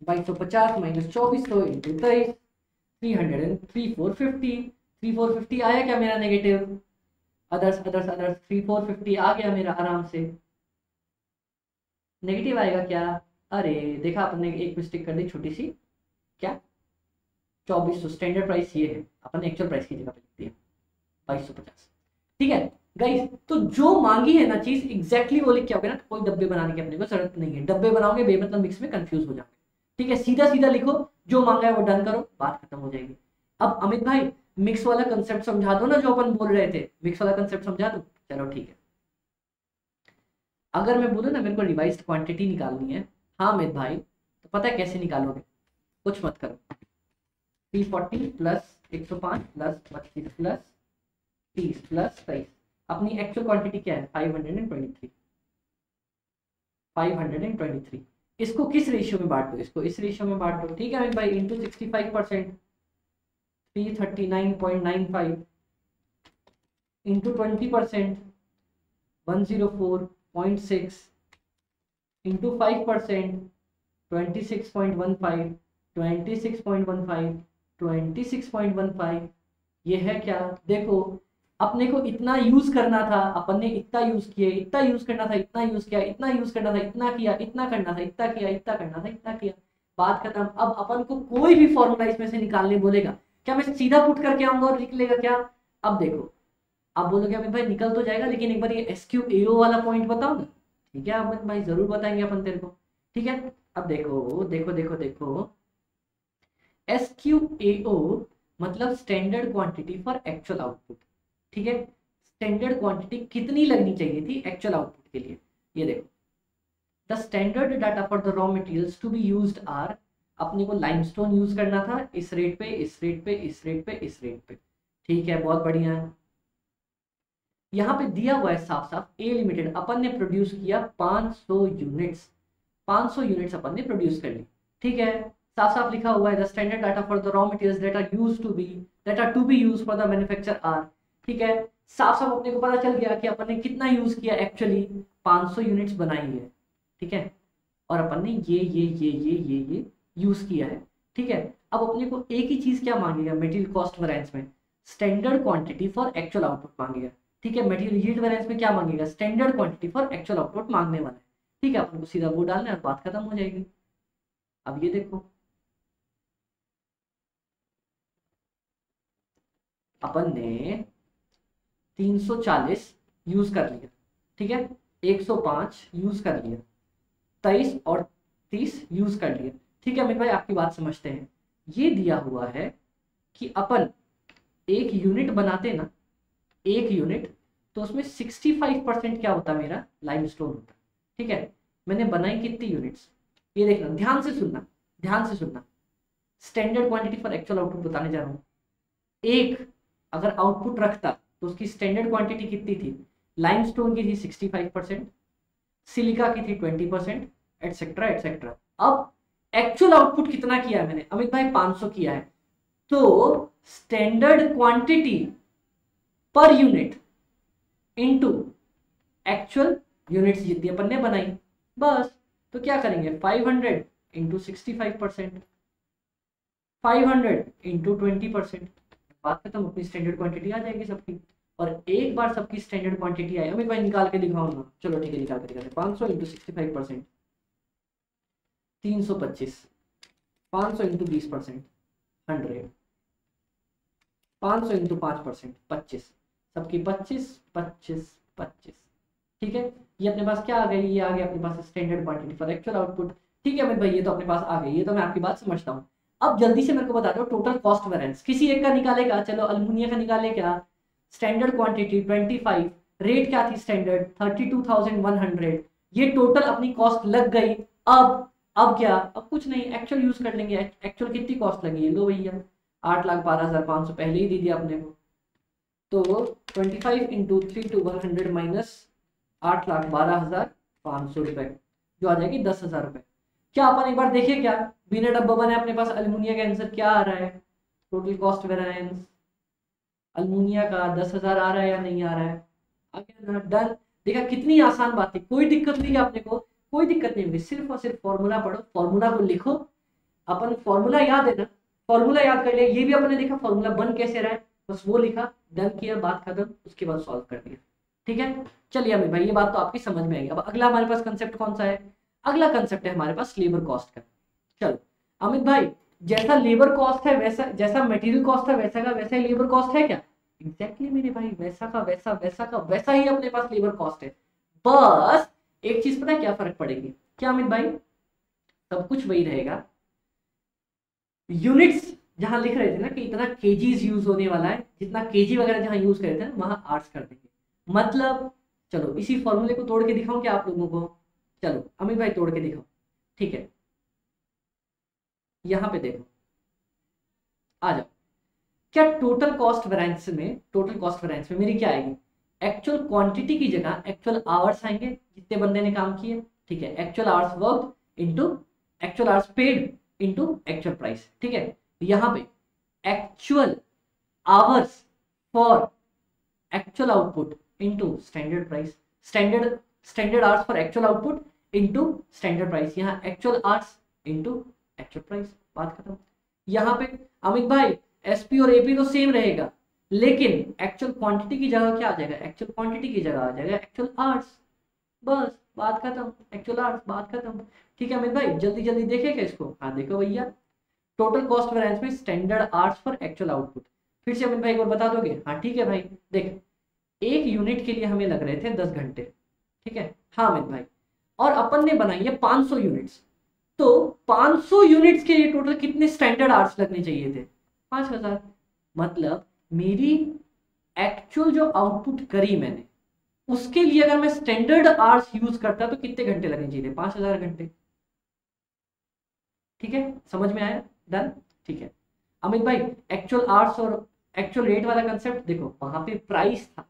2250 माइनस 2400 इंटू 23, 3450 आया क्या मेरा नेगेटिव? अदर्स अदर्स अदर्स 3450 आ गया मेरा आराम से। नेगेटिव आएगा क्या? अरे देखा अपन ने एक मिस्टेक कर दी छोटी सी। क्या? 2400 स्टैंडर्ड प्राइस ये है, अपन ने एक्चुअल प्राइस की जगह पे लिख दिया 2250। ठीक है गाइस, तो जो मांगी है ना चीज एग्जैक्टली वो लिख के आओगे ना, कोई डब्बे बनाने की अपने को जरूरत नहीं है। डब्बे बनाओगे बेमतलब मिक्स में कंफ्यूज हो जाओगे। ठीक है, सीधा सीधा लिखो, जो मांगा है वो डन करो, बात खत्म हो जाएगी। अब अमित भाई मिक्स वाला कंसेप्ट समझा दो ना, जो अपन बोल रहे थे, मिक्स वाला कंसेप्ट समझा दो। चलो ठीक है, अगर मैं बोलूँ ना मेरे को रिवाइज्ड क्वांटिटी निकालनी है, हाँ अमित भाई, तो पता है कैसे निकालोगे? कुछ मत करो, 340 प्लस 105 प्लस 25 प्लस 30 प्लस 23। अपनी एक्चुअल क्वांटिटी क्या है? 523। 523 इसको किस रेशियो में बांट दो? इसको इस रेशियो में बांट दो। ठीक है अमित भाई, इंटू 65%, 339.95 इंटू 20%, 104 0.6 इंटू 5%, 26.15, 26.15, 26.15, ये है क्या? देखो अपने को इतना यूज करना था, अपन ने इतना यूज किया, इतना यूज करना था, इतना यूज किया, इतना यूज करना था, इतना किया, इतना करना था, इतना किया, इतना करना था, इतना किया, बात खत्म। अब अपन को कोई भी फॉर्मूला इसमें से निकालने बोलेगा, क्या मैं सीधा पुट करके आऊंगा और निकलेगा क्या? अब देखो, आप बोलोगे अमित भाई निकल तो जाएगा, लेकिन एक बार ये SQAO वाला पॉइंट बताओ ना। ठीक है अमित भाई, जरूर बताएंगे अपन तेरे को। ठीक है, अब देखो देखो देखो देखो, SQAO मतलब standard quantity for actual output. ठीक है, स्टैंडर्ड क्वांटिटी कितनी लगनी चाहिए थी एक्चुअल आउटपुट के लिए? ये देखो, the standard data for the raw materials to be used are, अपने को लाइमस्टोन यूज करना था इस रेट पे, इस रेट पे, इस रेट पे, इस रेट पे। ठीक है, बहुत बढ़िया है। यहाँ पे दिया हुआ है साफ साफ, ए लिमिटेड अपन ने प्रोड्यूस किया 500 यूनिट्स, 500 यूनिट्स अपन ने प्रोड्यूस कर ली। ठीक है, साफ साफ लिखा हुआ है the standard data for the raw materials that are to be used for the manufacture are. ठीक है, साफ साफ अपने को पता चल गया कि अपन ने कितना यूज किया, एक्चुअली 500 यूनिट्स बनाई है। ठीक है, और अपन ने ये यूज किया है। ठीक है, अब अपने को एक ही चीज क्या मांगेगा मटेरियल कॉस्ट वेरिएंस में? Standard quantity for actual output मांगेगा। ठीक है, मटेरियल यील्ड वेरिएंस में क्या मांगेगा? Standard quantity for actual output मांगने वाला है। ठीक है, अपन को सीधा वो डालना है और बात खत्म हो जाएगी। अब ये देखो, अपन ने 340 यूज कर लिया। ठीक है, 105 यूज कर लिया, 23 और 30 यूज कर लिया। ठीक है अमित भाई, आपकी बात समझते हैं। ये दिया हुआ है कि अपन एक यूनिट बनाते ना, एक यूनिट, तो उसमें 65% क्या होता मेरा? लाइमस्टोन होता। ठीक है, मैंने बनाई कितनी यूनिट्स? ये देखना, ध्यान से सुनना, ध्यान से सुनना। Standard quantity for actual output बताने जा रहा हूँ। एक अगर आउटपुट रखता तो उसकी स्टैंडर्ड क्वांटिटी कितनी थी? लाइमस्टोन की थी 65%, सिलिका की थी 20%, एटसेट्रा एटसेट्रा। अब एक्चुअल आउटपुट कितना किया है मैंने? अमित भाई 500 किया है, तो standard quantity per unit into actual units जितनी अपन ने बनाई, बस। तो क्या करेंगे? 500 इंटू 65%, 500 इंटू 20%, बात खत्म। अपनी स्टैंडर्ड क्वांटिटी आ जाएगी सबकी। और एक बार सबकी स्टैंडर्ड क्वांटिटी आई, अमित भाई निकाल के दिखाओ ना। चलो ठीक है, निकाल के दिखाते। 500 इंटू 65%, 325, 500 इंटू 20%, 100, 500 इंटू 5%, 25, सबकी 25 25 25। ठीक है, ये अपने पास क्या आ गई? ये आ गया अपने पास standard quantity for actual output. ठीक है अमित भाई, ये तो अपने पास आ गई, ये तो मैं आपकी बात समझता हूँ। अब जल्दी से मेरे को बता दो टोटल कॉस्ट वेरिएंस किसी एक का निकालेगा। चलो अल्मुनिया का निकाले क्या? स्टैंडर्ड क्वांटिटी 25, रेट क्या थी स्टैंडर्ड? 32,100। ये टोटल अपनी कॉस्ट लग गई। अब क्या? अब कुछ नहीं, एक्चुअल यूज कर लेंगे। एक्चुअल कितनी कॉस्ट लगी है? लो भैया, 8,12,500 पहले ही दे दिया अपने को। तो 25 इंटू 3 टू 100 माइनस 8,12,500 रुपए, जो आ जाएगी 10,000 रुपए। क्या अपन एक बार देखें क्या बिना डब्बा बनाए अपने पास अल्मुनिया का आंसर क्या आ रहा है? टोटल कॉस्ट वेरिएंस अल्मुनिया का 10,000 आ रहा है या नहीं आ रहा है? आ गया ना, डन। देखा कितनी आसान बात है, कोई दिक्कत नहीं है अपने को, कोई दिक्कत नहीं होगी। सिर्फ और सिर्फ फॉर्मूला पढ़ो, फॉर्मूला को लिखो। अपन फॉर्मूला याद है ना, फॉर्मूला याद कर लिया। ये भी अपने देखा फॉर्मूला बन कैसे रहा है, बस वो लिखा, डन किया, बात खत्म। उसके बाद सॉल्व कर दिया। ठीक है, चलिए अमित भाई ये बात तो आपकी समझ में आई। अब अगला हमारे पास कंसेप्ट कौन सा है? अगला कंसेप्ट है हमारे पास लेबर कॉस्ट का। चलो अमित भाई, जैसा लेबर कॉस्ट है वैसा, जैसा मटेरियल कॉस्ट है वैसा का वैसा ही लेबर कॉस्ट है क्या? एग्जैक्टली मेरे भाई, वैसा का वैसा, वैसा का वैसा ही अपने पास लेबर कॉस्ट है। बस एक चीज पता है क्या फर्क पड़ेगी? क्या अमित भाई? सब कुछ वही रहेगा। यूनिट्स जहां लिख रहे थे ना कि इतना केजीज यूज होने वाला है, जितना केजी वगैरह जहां यूज कर रहे थे वहां आर्ट्स कर देंगे। मतलब चलो इसी फॉर्मूले को तोड़ के दिखाऊं क्या आप लोगों को? चलो अमित भाई तोड़ के दिखाओ। ठीक है, यहां पे देखो, आ जाओ। क्या टोटल कॉस्ट वेरिएंस में, टोटल कॉस्ट वेरिएंस में मेरी क्या आएगी? एक्चुअल क्वांटिटी की जगह एक्चुअल आवर्स आएंगे जितने बंदे ने काम किए। ठीक है, actual hours work into actual hours paid into actual price. ठीक है, यहां पे actual hours for actual output into standard price. Standard standard hours for actual output into standard price, यहाँ actual hours into actual price, बात खत्म। यहाँ पे अमित भाई एसपी और एपी तो सेम रहेगा, लेकिन एक्चुअल क्वांटिटी की जगह क्या आ जाएगा, एक्चुअल क्वांटिटी की जगह आ जाएगा एक्चुअल आवर्स, बस बात खत्म, एक्चुअल आवर्स, बात खत्म। ठीक है अमित भाई, जल्दी जल्दी देखेगा इसको, हाँ देखो भैया, टोटल कॉस्ट वेरिएंस में standard hours for actual output. फिर से अमित भाई एक बार बता दोगे, हाँ ठीक है भाई, देख एक यूनिट के लिए हमें लग रहे थे 10 घंटे, ठीक है, हाँ अमित भाई, और अपन ने बनाई है 500 यूनिट्स, तो 500 यूनिट्स के लिए टोटल कितने स्टैंडर्ड आवर्स लगने चाहिए थे, 5000। मतलब मेरी एक्चुअल जो आउटपुट करी मैंने, उसके लिए अगर मैं स्टैंडर्ड आवर्स यूज करता तो कितने घंटे लगने चाहिए थे, 5000 घंटे। ठीक है, समझ में आया, डन। ठीक है अमित भाई, एक्चुअल आवर्स और एक्चुअल रेट वाला कंसेप्ट देखो, वहां पे प्राइस था,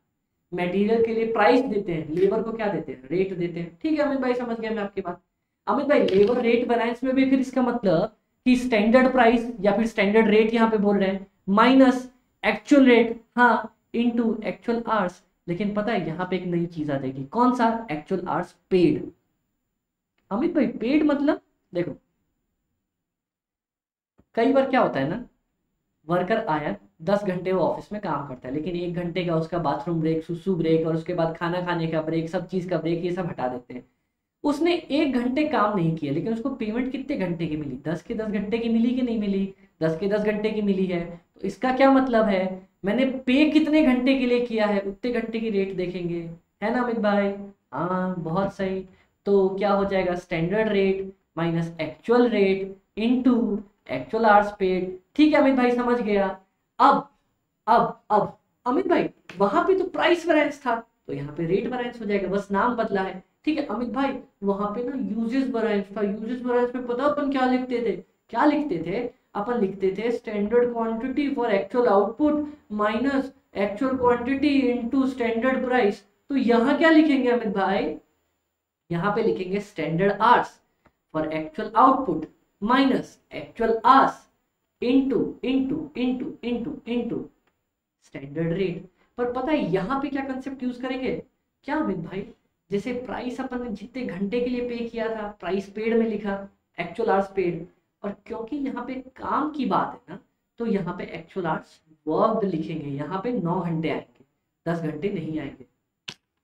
मटेरियल के लिए प्राइस देते हैं, लेबर को क्या देते हैं, रेट देते हैं। ठीक है अमित भाई, समझ गया मैं आपकी बात। अमित भाई लेबर रेट वेरिएंस में भी फिर इसका मतलब कि स्टैंडर्ड प्राइस या फिर स्टैंडर्ड रेट यहाँ पे बोल रहे हैं, माइनस एक्चुअल रेट, हाँ, इनटू एक्चुअल आवर्स। लेकिन पता है यहाँ पे एक नई चीज आ जाएगी, कौन सा, एक्चुअल आवर्स पेड। अमित भाई पेड मतलब देखो, कई बार क्या होता है ना, वर्कर आया 10 घंटे वो ऑफिस में काम करता है, लेकिन 1 घंटे का उसका बाथरूम ब्रेक, सुसु ब्रेक और उसके बाद खाना खाने का ब्रेक, सब चीज का ब्रेक, ये सब हटा देते हैं। उसने 1 घंटे काम नहीं किया, लेकिन उसको पेमेंट कितने घंटे की मिली, 10 के 10 घंटे की मिली कि नहीं मिली, 10 के 10 घंटे की मिली है। तो इसका क्या मतलब है, मैंने पे कितने घंटे के लिए किया है, उतने घंटे की रेट देखेंगे, है ना अमित भाई, हाँ बहुत सही। तो क्या हो जाएगा, standard rate minus actual rate into actual hours paid. ठीक है अमित भाई, समझ गया। अब अब अमित भाई वहां पे तो प्राइस वेरिएंस था, तो यहाँ पे रेट वेरिएंस हो जाएगा, बस नाम बदला है। ठीक है अमित भाई, वहां पे ना यूजेस वेरिएंस था, यूजेस वेरिएंस में पता अपन क्या लिखते थे, क्या लिखते थे, अपन लिखते थे standard quantity for actual output minus actual quantity into standard price. तो यहाँ क्या लिखेंगे अमित भाई, यहाँ पे लिखेंगे standard hours for actual output minus actual hours into into into into into standard rate. पर पता है यहाँ पे क्या कंसेप्ट यूज करेंगे, क्या अमित भाई, जैसे प्राइस अपन ने जितने घंटे के लिए पे किया था, प्राइस पेड में लिखा, एक्चुअल आवर्स पेड, और क्योंकि यहाँ पे काम की बात है ना, तो यहाँ पे एक्चुअल आवर्स वर्कड लिखेंगे, यहाँ पे 9 घंटे आएंगे, 10 घंटे नहीं आएंगे,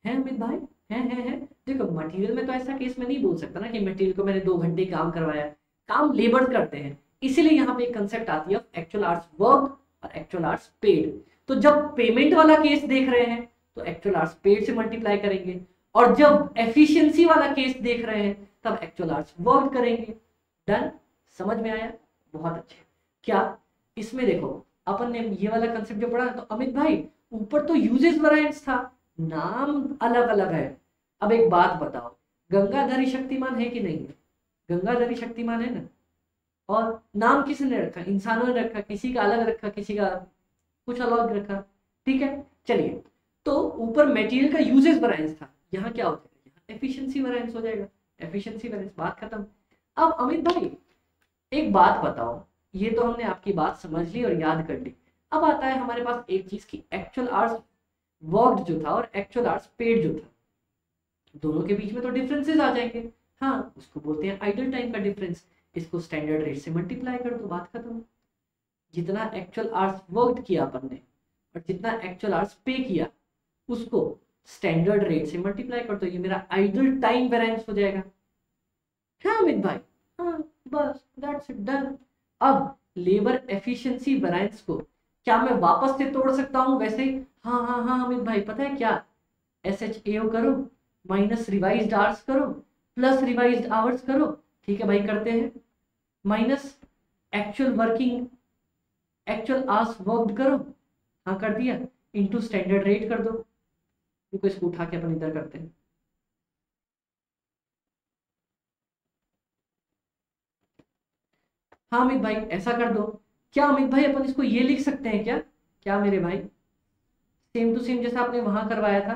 है अमित भाई, है। देखो मटेरियल में तो ऐसा केस में नहीं बोल सकता ना कि मटेरियल को मैंने 2 घंटे काम करवाया, काम लेबर करते हैं, इसीलिए यहाँ पे एक कंसेप्ट आती है एक्चुअल आवर्स वर्क और एक्चुअल आवर्स पेड। तो जब पेमेंट वाला केस देख रहे हैं तो एक्चुअल आवर्स पेड से मल्टीप्लाई करेंगे, और जब एफिशिएंसी वाला केस देख रहे हैं तब एक्चुअल आवर्स वर्क करेंगे। डन, समझ में आया, बहुत अच्छे। क्या इसमें देखो अपन ने ये वाला कंसेप्ट जो पढ़ा, तो अमित भाई ऊपर तो यूजेस वेरिएंस था, नाम अलग अलग है। अब एक बात बताओ, गंगाधरी शक्तिमान है कि नहीं है, गंगाधरी शक्तिमान है ना, और नाम किसने रखा, इंसानों ने रखा, किसी का अलग रखा, किसी का कुछ अलग रखा। ठीक है चलिए, तो ऊपर मटेरियल का यूजेस वेरिएंस था, यहाँ क्या हो जाएगा, यहाँ एफिशिएंसी वेरिएंस हो जाएगा, एफिशिएंसी वेरिएंस, बात खत्म। अब अमित भाई एक बात बताओ, ये तो हमने आपकी बात समझ ली और याद कर ली, अब आता है हमारे पास एक चीज की एक्चुअल आवर्स वर्कड जो था और एक्चुअल आवर्स पेड जो था, दोनों के बीच में तो डिफरेंसेस आ जाएंगे, हाँ उसको बोलते हैं आइडल टाइम का डिफरेंस, इसको स्टैंडर्ड रेट से मल्टीप्लाई कर दो, बात खत्म। जितना एक्चुअल आवर्स वर्कड किया अपन ने और जितना एक्चुअल आवर्स पे किया, उसको स्टैंडर्ड रेट से मल्टीप्लाई कर दो, ये मेरा आइडल टाइम वेरिएंस हो जाएगा। हाँ अमित भाई, हाँ बस दैट्स इट, डन। अब लेबर एफिशिएंसी वेरिएंस को क्या मैं वापस से तोड़ सकता हूँ वैसे ही, हाँ अमित भाई, पता है क्या, SHAO करो माइनस रिवाइज्ड आवर्स करो प्लस रिवाइज्ड आवर्स करो। ठीक है भाई, करते हैं, minus actual working, actual hours worked करो, हाँ कर दिया, इनटू स्टैंडर्ड रेट कर दो। देखो इसको उठा के अपन इधर करते हैं, हाँ अमित भाई ऐसा कर दो। क्या अमित भाई अपन इसको ये लिख सकते हैं क्या, क्या मेरे भाई, सेम टू सेम जैसा आपने वहां करवाया था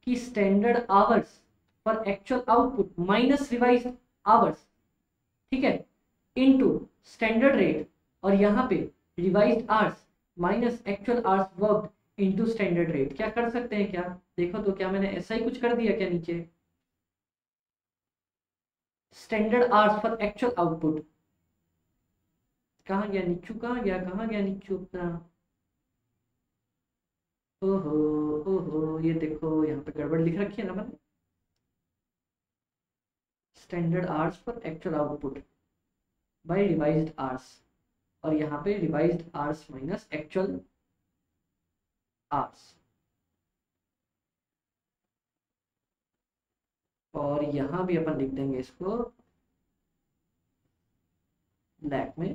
कि standard hours for actual output minus revise hours, ठीक है, इनटू स्टैंडर्ड रेट, और यहाँ पे revised hours minus actual hours worked into standard rate. क्या कर सकते हैं क्या, देखो तो क्या मैंने ऐसा ही कुछ कर दिया क्या नीचे, standard hours for actual output. कहाँ गया नीचू, कहाँ गया नीचू अपना। ओहो, ओहो, ये देखो यहाँ पे गड़बड़ लिख रखी है ना मैंने। Standard hours for actual output by revised hours, और यहाँ पे revised hours minus actual hours, और यहाँ भी अपन लिख देंगे इसको ब्लैक में,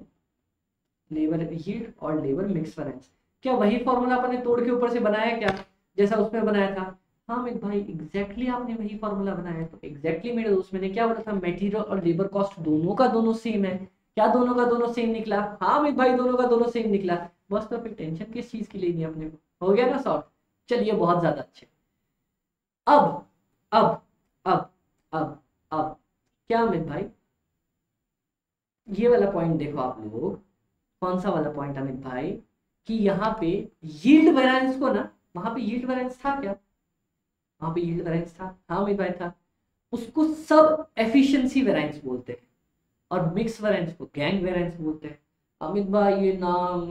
लेबर यील्ड और लेबर मिक्स वैरिएंस। क्या वही फॉर्मूला अपन ने तोड़ के ऊपर से बनाया क्या, जैसा उसमें बनाया था? हाँ अमित भाई एग्जैक्टली आपने वही फॉर्मूला बनाया है। तो एग्जैक्टली मेरे दोस्त, मैंने क्या बोला था, मटेरियल और लेबर कॉस्ट दोनों का दोनों सेम है। क्या दोनों का दोनों सेम निकला? हाँ अमित भाई दोनों का दोनों सेम निकला। बस तो फिर टेंशन किस चीज की लेनी है अपने को, हो गया ना सॉल्व। चलिए बहुत ज्यादा अच्छे। अब अब अब अब अब क्या अमित भाई, ये वाला पॉइंट देखो आप लोग। कौन सा वाला पॉइंट अमित भाई, कि यहाँ पे यील्ड वेरिएंस को ना, वहां पे यील्ड वेरिएंस था क्या? वहां पे यील्ड वेरिएंस था, हाँ अमित भाई था। उसको सब एफिशिएंसी वेरिएंस बोलते हैं, और मिक्स वेरिएंस को गैंग वेरिएंस बोलते हैं। अमित भाई ये नाम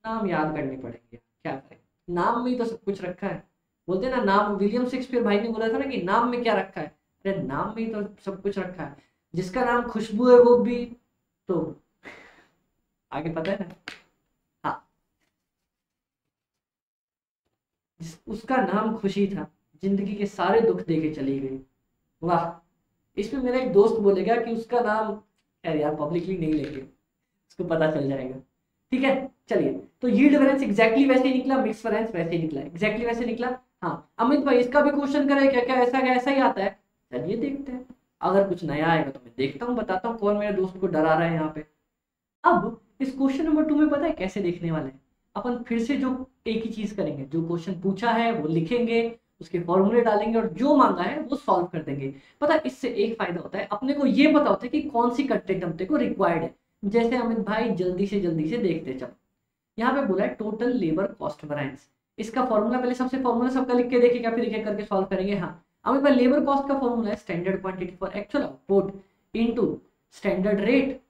नाम याद करने पड़ेंगे, क्या करें, नाम में ही तो सब कुछ रखा है। बोलते हैं ना, नाम विलियम शेक्सपियर भाई ने बोला था ना कि नाम में क्या रखा है। अरे नाम में ही तो सब कुछ रखा है। जिसका नाम खुशबू है वो भी तो आगे पता है ना। हाँ, उसका नाम खुशी था, जिंदगी के सारे दुख देके चली गई। वाह। इसमें मेरा एक दोस्त बोलेगा कि उसका नाम, खैर यार पब्लिकली नहीं लेंगे, उसको पता चल जाएगा। ठीक है चलिए, तो यील्ड वेरिएंस एग्जैक्टली वैसे ही निकला, मिक्स वेरिएंस वैसे ही निकला, एग्जैक्टली वैसे निकला। हाँ अमित भाई इसका भी क्वेश्चन करें क्या, क्या ऐसा ही आता है? चलिए देखते हैं, अगर कुछ नया आएगा तो मैं देखता हूँ, बताता हूँ कौन मेरे दोस्त को डरा रहा है यहाँ पे। अब इस क्वेश्चन नंबर 2 में पता है कैसे देखने वाले हैं अपन, फिर से जो एक ही चीज करेंगे, जो क्वेश्चन पूछा है वो लिखेंगे, उसके फॉर्मूले डालेंगे और जो मांगा है वो सॉल्व कर देंगे। पता है इससे एक फायदा होता है, अपने को ये पता होता है कि कौन सी कंटेंट अपने को रिक्वायर्ड है। जैसे अमित भाई जल्दी से देखते चलो, यहाँ पे बोला है टोटल लेबर कॉस्ट वेरिएंस। इसका फॉर्मूला पहले सबसे फॉर्मूला सबका लिख के देखेगा, फिर एक एक करके सॉल्व करेंगे। हाँ अमित भाई लेबर कॉस्ट का फॉर्मूला है standard quantity for actual output into standard rate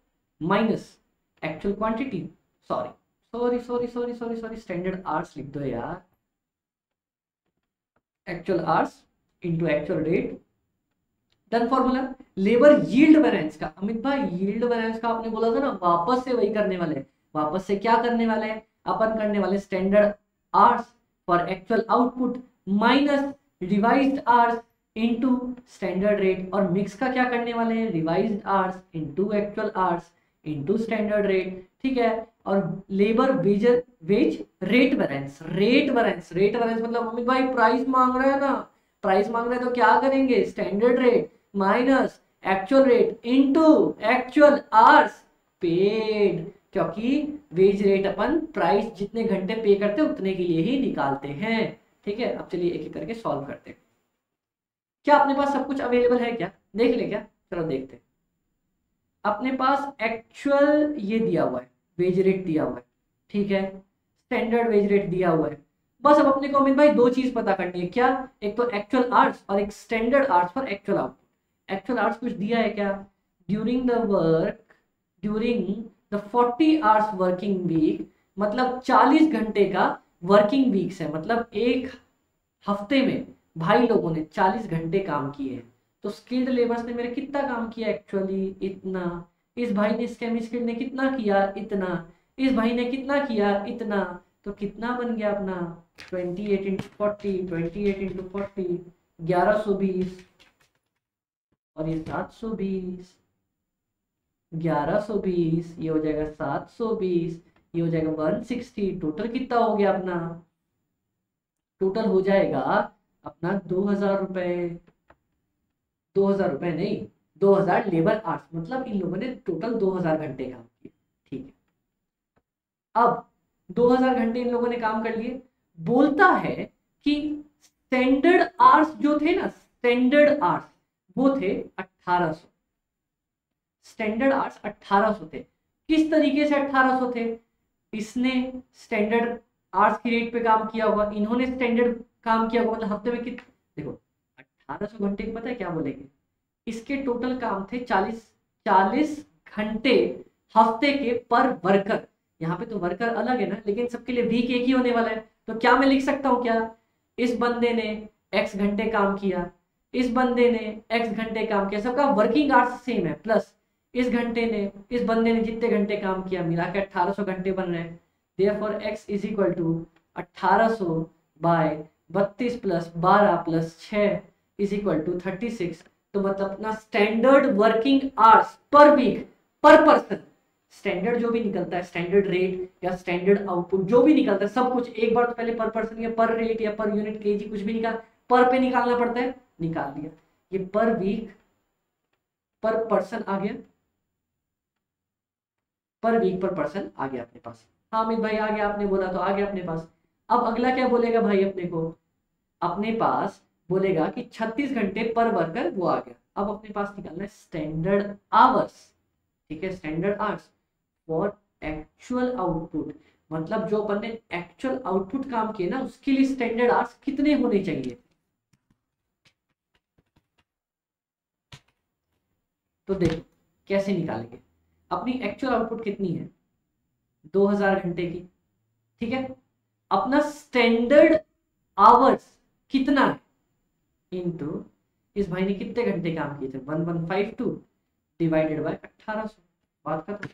minus actual quantity, sorry standard hours लिख दो यार, actual hours into actual rate. Done formula. Labour yield variance का, अमित भाई यील्ड वेरिएंस का आपने बोला था ना, वापस से वही करने वाले हैं। वापस से क्या करने वाले हैं अपन, करने वाले standard hours for actual output minus revised hours into standard rate, और मिक्स का क्या करने वाले हैं, revised hours into actual hours into standard rate. ठीक है, और labour wage rate variance, rate variance मतलब अमित भाई प्राइस मांग रहे हैं ना, प्राइस मांग रहे हैं तो क्या करेंगे, standard rate minus actual rate into actual hours paid, क्योंकि वेज रेट अपन प्राइस जितने घंटे पे करते हैं उतने के लिए ही निकालते हैं। ठीक है, अब चलिए एक एक करके सॉल्व करते हैं। क्या अपने पास सब कुछ अवेलेबल है क्या, देख ले क्या, चलो देखते हैं। अपने पास एक्चुअल ये दिया हुआ है, वेज रेट दिया हुआ है, ठीक है, स्टैंडर्ड वेज रेट दिया हुआ है। बस अब अपने को अमित भाई दो चीज पता करनी है, क्या, एक तो एक्चुअल आवर्स और एक standard hours for actual output. Actual hours कुछ दिया है क्या, during the work, during the 40 hours working week, मतलब 40 घंटे का वर्किंग वीक्स है, मतलब एक हफ्ते में भाई लोगों ने 40 घंटे काम किए। तो स्किल्ड लेबर्स ने मेरे कितना काम किया, एक्चुअली इतना, इस भाई ने सेमी स्किल्ड ने कितना किया, इतना, इस भाई ने कितना किया, इतना। तो कितना बन गया अपना 28 इंटू 40, 28 इंटू 40 1120, और ये 720, 1120 ये हो जाएगा 720, ये हो जाएगा 160। टोटल कितना हो गया अपना, टोटल हो जाएगा अपना 2000 रुपए, 2000 रुपए नहीं, 2000 लेबर आवर्स, मतलब इन लोगों ने टोटल 2000 घंटे काम किए। ठीक है, अब 2000 घंटे इन लोगों ने काम कर लिए। बोलता है कि स्टैंडर्ड आवर्स जो थे ना, स्टैंडर्ड आवर्स वो थे 1800, स्टैंडर्ड आवर्स 1800 थे। किस तरीके से 1800 थे, इसने स्टैंडर्ड आवर्स की रेट पे काम किया होगा, इन्होंने स्टैंडर्ड काम किया होगा, मतलब हफ्ते में कित, देखो 1800 घंटे पता है क्या बोलेंगे, इसके टोटल काम थे 40 घंटे हफ्ते के पर वर्कर। यहाँ पे तो वर्कर अलग है ना, लेकिन सबके लिए वीक एक ही होने वाला है। तो क्या मैं लिख सकता हूँ क्या, इस बंदे ने x घंटे काम किया, इस बंदे ने x घंटे काम किया, सबका वर्किंग आवर्स सेम है, प्लस इस बंदे ने जितने घंटे काम किया मिला के 1800 घंटे बन रहे हैं। Therefore x is equal to 1800 by 32 plus 12 plus 6 is equal to 36। तो मतलब अपना standard working hours per week per person, standard जो भी निकलता है, स्टैंडर्ड रेट या स्टैंडर्ड आउटपुट जो भी निकलता है, सब कुछ एक बार तो पहले पर पर्सन या पर रेट या पर यूनिट केजी कुछ भी निकाल, पर पे निकालना पड़ता है, निकाल दिया। ये पर वीक पर पर्सन आ गया, पर वीक पर पर्सन आ गया अपने पास। हाँ अमित भाई आ गया, आपने बोला तो आ गया अपने पास। अब अगला क्या बोलेगा भाई अपने को, अपने पास बोलेगा कि 36 घंटे पर वर्कर वो आ गया। अब अपने पास निकालना है स्टैंडर्ड आवर्स, ठीक है, standard hours for actual output, मतलब जो अपन ने एक्चुअल आउटपुट काम किए ना उसके लिए स्टैंडर्ड आवर्स कितने होने चाहिए। तो देखो कैसे निकालेंगे, अपनी एक्चुअल आउटपुट कितनी है 2000 घंटे की, ठीक है। अपना स्टैंडर्ड आवर्स कितना है इनटू इस भाई ने कितने घंटे काम किए थे 1152 डिवाइडेड बाय 1800, बात खत्म।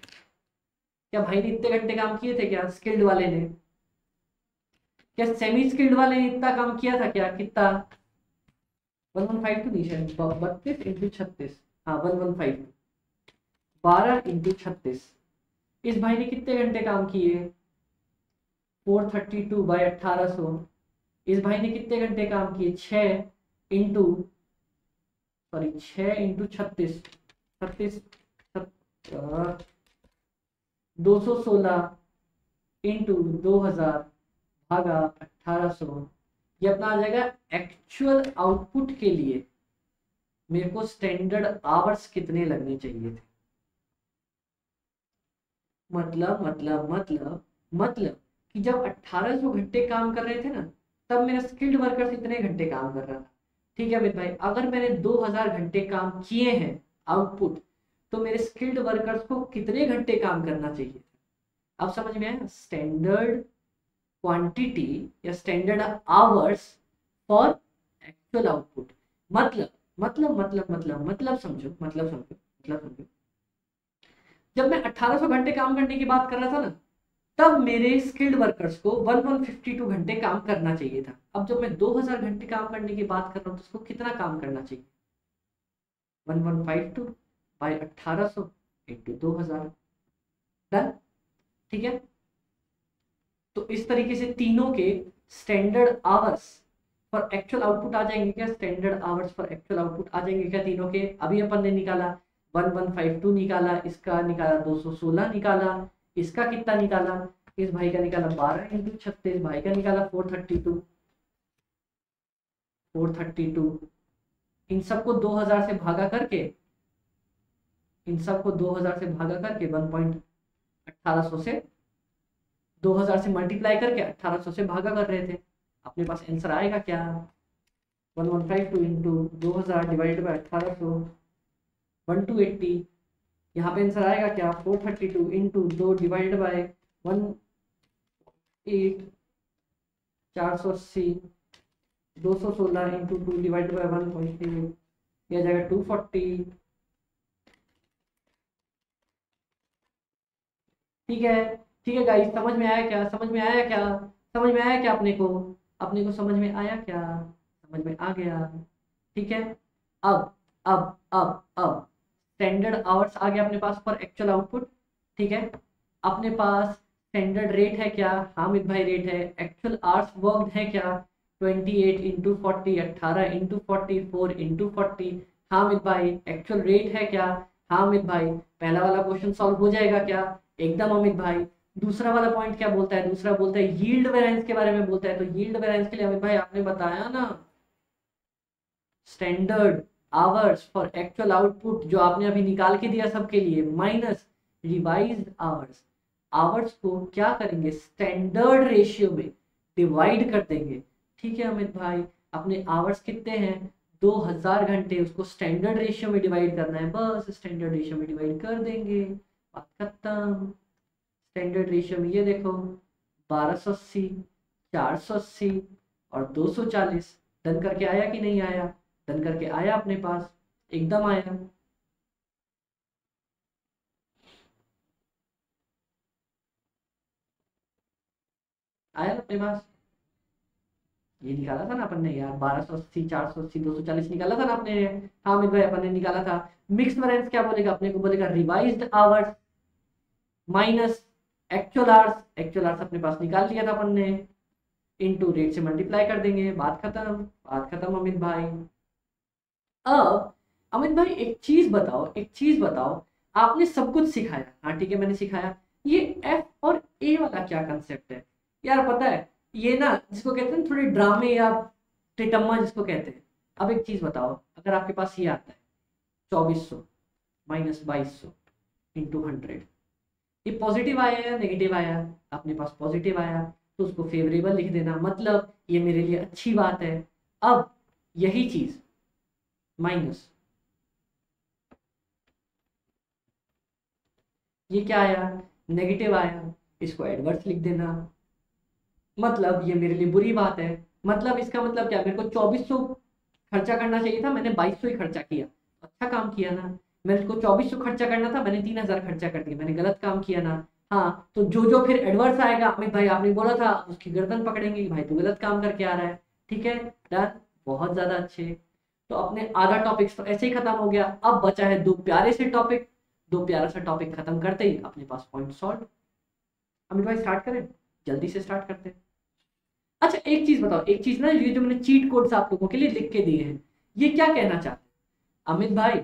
क्या भाई ने इतने घंटे काम किए थे क्या, स्किल्ड वाले ने, क्या सेमी स्किल्ड वाले ने इतना काम किया था क्या, कितना 1152 नहीं शायद 32 इंटू 36, हाँ 1152 12 इंटू 36। इस भाई ने कितने घंटे काम किए 432 बाय 1800। इस भाई ने कितने घंटे काम किए 6 इंटू 36 216 इंटू 2000 भागा 1800। ये अपना आ जाएगा एक्चुअल आउटपुट के लिए मेरे को स्टैंडर्ड आवर्स कितने लगने चाहिए थे। मतलब कि जब 1800 घंटे काम कर रहे थे ना तब मेरा स्किल्ड वर्कर्स इतने घंटे काम कर रहा था, ठीक है अमित भाई। अगर मैंने 2000 घंटे काम किए हैं आउटपुट, तो मेरे स्किल्ड वर्कर्स को कितने घंटे काम करना चाहिए। अब समझ में आया, स्टैंडर्ड क्वांटिटी या standard hours for actual output. मतलब समझो, जब मैं 1800 घंटे काम करने की बात कर रहा था ना तब मेरे स्किल्ड वर्कर्स को 1152 घंटे काम करना चाहिए था। अब जब मैं 2000 घंटे काम करने की बात कर रहा हूँ तो उसको कितना काम करना चाहिए 1152 बाय 1800 इंटू 2000, डन, ठीक है। तो इस तरीके से तीनों के standard hours for actual output आ जाएंगे क्या, standard hours for actual output आ जाएंगे क्या तीनों के। अभी अपन ने निकाला 1152 निकाला, इसका निकाला 216 निकाला, इसका कितना निकाला, इस भाई का निकाला 12 इंटू 36, भाई का निकाला 432। इन सबको 2000 से भागा करके 1800 से 2000 से मल्टीप्लाई करके 1800 से भागा कर रहे थे। अपने पास आंसर आएगा क्या 1152 इंटू 2000 डिवाइडेड बाई 1800 1280। यहाँ पे आंसर आएगा क्या 432 into 2 divided by 18 480 216 into 2 divided by 1.8, यह जाएगा 240। ठीक है गाइस, समझ में आया क्या अपने को समझ में आया क्या, समझ में आ गया, ठीक है। अब स्टैंडर्ड आवर्स आ गया अपने पास पर एक्चुअल आउटपुट, ठीक है। अपने पास स्टैंडर्ड रेट है क्या, हामिद भाई रेट है। एक्चुअल आवर्स वर्कड है क्या 28 इंटू 40 18 इंटू 40 4 इंटू 40। हामिद भाई एक्चुअल रेट है क्या, हामिद भाई पहला वाला क्वेश्चन सॉल्व हो जाएगा क्या, एकदम अमित भाई। दूसरा वाला पॉइंट क्या बोलता है, दूसरा बोलता है यील्ड वेरिएंस के बारे में बोलता है। तो यील्ड वेरिएंस के लिए अमित भाई आपने बताया ना standard hours for actual output जो आपने अभी निकाल के दिया सबके लिए माइनस रिवाइज्ड आवर्स। आवर्स को क्या करेंगे स्टैंडर्ड रेशियो में डिवाइड कर देंगे, ठीक है अमित भाई। अपने आवर्स कितने हैं 2000 घंटे, उसको स्टैंडर्ड रेशियो में डिवाइड करना है, बस स्टैंडर्ड रेशियो में डिवाइड कर देंगे, बात खत्म। स्टैंडर्ड रेशियो में ये देखो 1280, 480 और 240, डन करके आया कि नहीं आया? डन करके आया अपने पास, एकदम आया। आया अपने पास, ये निकाला था ना अपन ने यार, 1280, 480, 240 निकाला था ना आपने। हाँ अमित भाई अपन ने निकाला था। मिक्स वैरिएंस क्या बोलेगा अपने को? बोलेगा revised hours minus actual hours. Actual hours अपने पास निकाल लिया था अपन ने, इनटू रेट से मल्टीप्लाई कर देंगे, बात खत्म। बात खत्म अमित भाई। अब अमित भाई एक चीज बताओ, एक चीज बताओ, आपने सब कुछ सिखाया, हाँ ठीक है मैंने सिखाया, ये एफ और ए वाला क्या कंसेप्ट है यार? पता है ये ना जिसको कहते हैं थोड़े ड्रामे या टिटम्मा जिसको कहते हैं। अब एक चीज बताओ, अगर आपके पास ये आता है 2400 माइनस 2200 इंटू 100, ये पॉजिटिव आया या नेगेटिव आया? अपने पास पॉजिटिव आया, तो उसको फेवरेबल लिख देना, मतलब ये मेरे लिए अच्छी बात है। अब यही चीज माइनस ये क्या आया? नेगेटिव आया, इसको एडवर्स लिख देना, मतलब ये मेरे लिए बुरी बात है। मतलब इसका मतलब क्या, मेरे को 2400 खर्चा करना चाहिए था, मैंने 2200 ही खर्चा किया, अच्छा काम किया ना। मेरे को 2400 खर्चा करना था, मैंने 3000 खर्चा कर दिया, मैंने गलत काम किया ना। हाँ तो जो जो फिर एडवर्स आएगा, अमित भाई आपने बोला था, उसकी गर्दन पकड़ेंगे कि भाई तू गलत काम करके आ रहा है। ठीक है, डन, बहुत ज्यादा अच्छे। तो अपने आधा टॉपिक तो ऐसे ही खत्म हो गया। अब बचा है दो प्यारे से टॉपिक, दो प्यारा सा टॉपिक खत्म करते ही अपने पास पॉइंट सॉल्व। अमित भाई स्टार्ट करें, जल्दी से स्टार्ट करते हैं। अच्छा एक चीज बताओ, एक चीज ना, ये जो मैंने चीट कोड्स आप लोगों के लिए लिख के दिए हैं, ये क्या कहना चाहते हैं अमित भाई?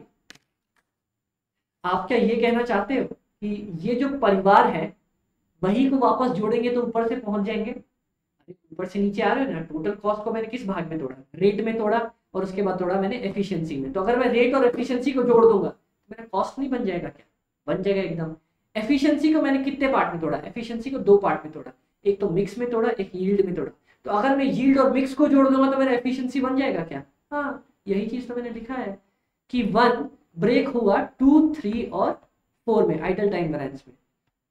आप क्या ये कहना चाहते हो कि ये जो परिवार है वही को वापस जोड़ेंगे तो ऊपर से पहुंच जाएंगे? अरे ऊपर से नीचे आ रहे हो ना, टोटल कॉस्ट को मैंने किस भाग में तोड़ा? रेट में तोड़ा, और उसके बाद तोड़ा मैंने एफिशिएंसी में। तो अगर मैं रेट और एफिशिएंसी को जोड़ दूंगा तो मेरा कॉस्ट नहीं बन जाएगा क्या? बन जाएगा एकदम। एफिशिएंसी को मैंने कितने पार्ट में तोड़ा? एफिशिएंसी को दो पार्ट में तोड़ा, एक तो मिक्स में तोड़ा, एक यील्ड में तोड़ा। तो अगर मैं यील्ड और मिक्स को जोड़ दूंगा तो मेरा एफिशिएंसी बन जाएगा क्या? हाँ यही चीज तो मैंने लिखा है कि वन ब्रेक हुआ 2, 3 और 4 में, आइडल टाइम वेरिएंस में।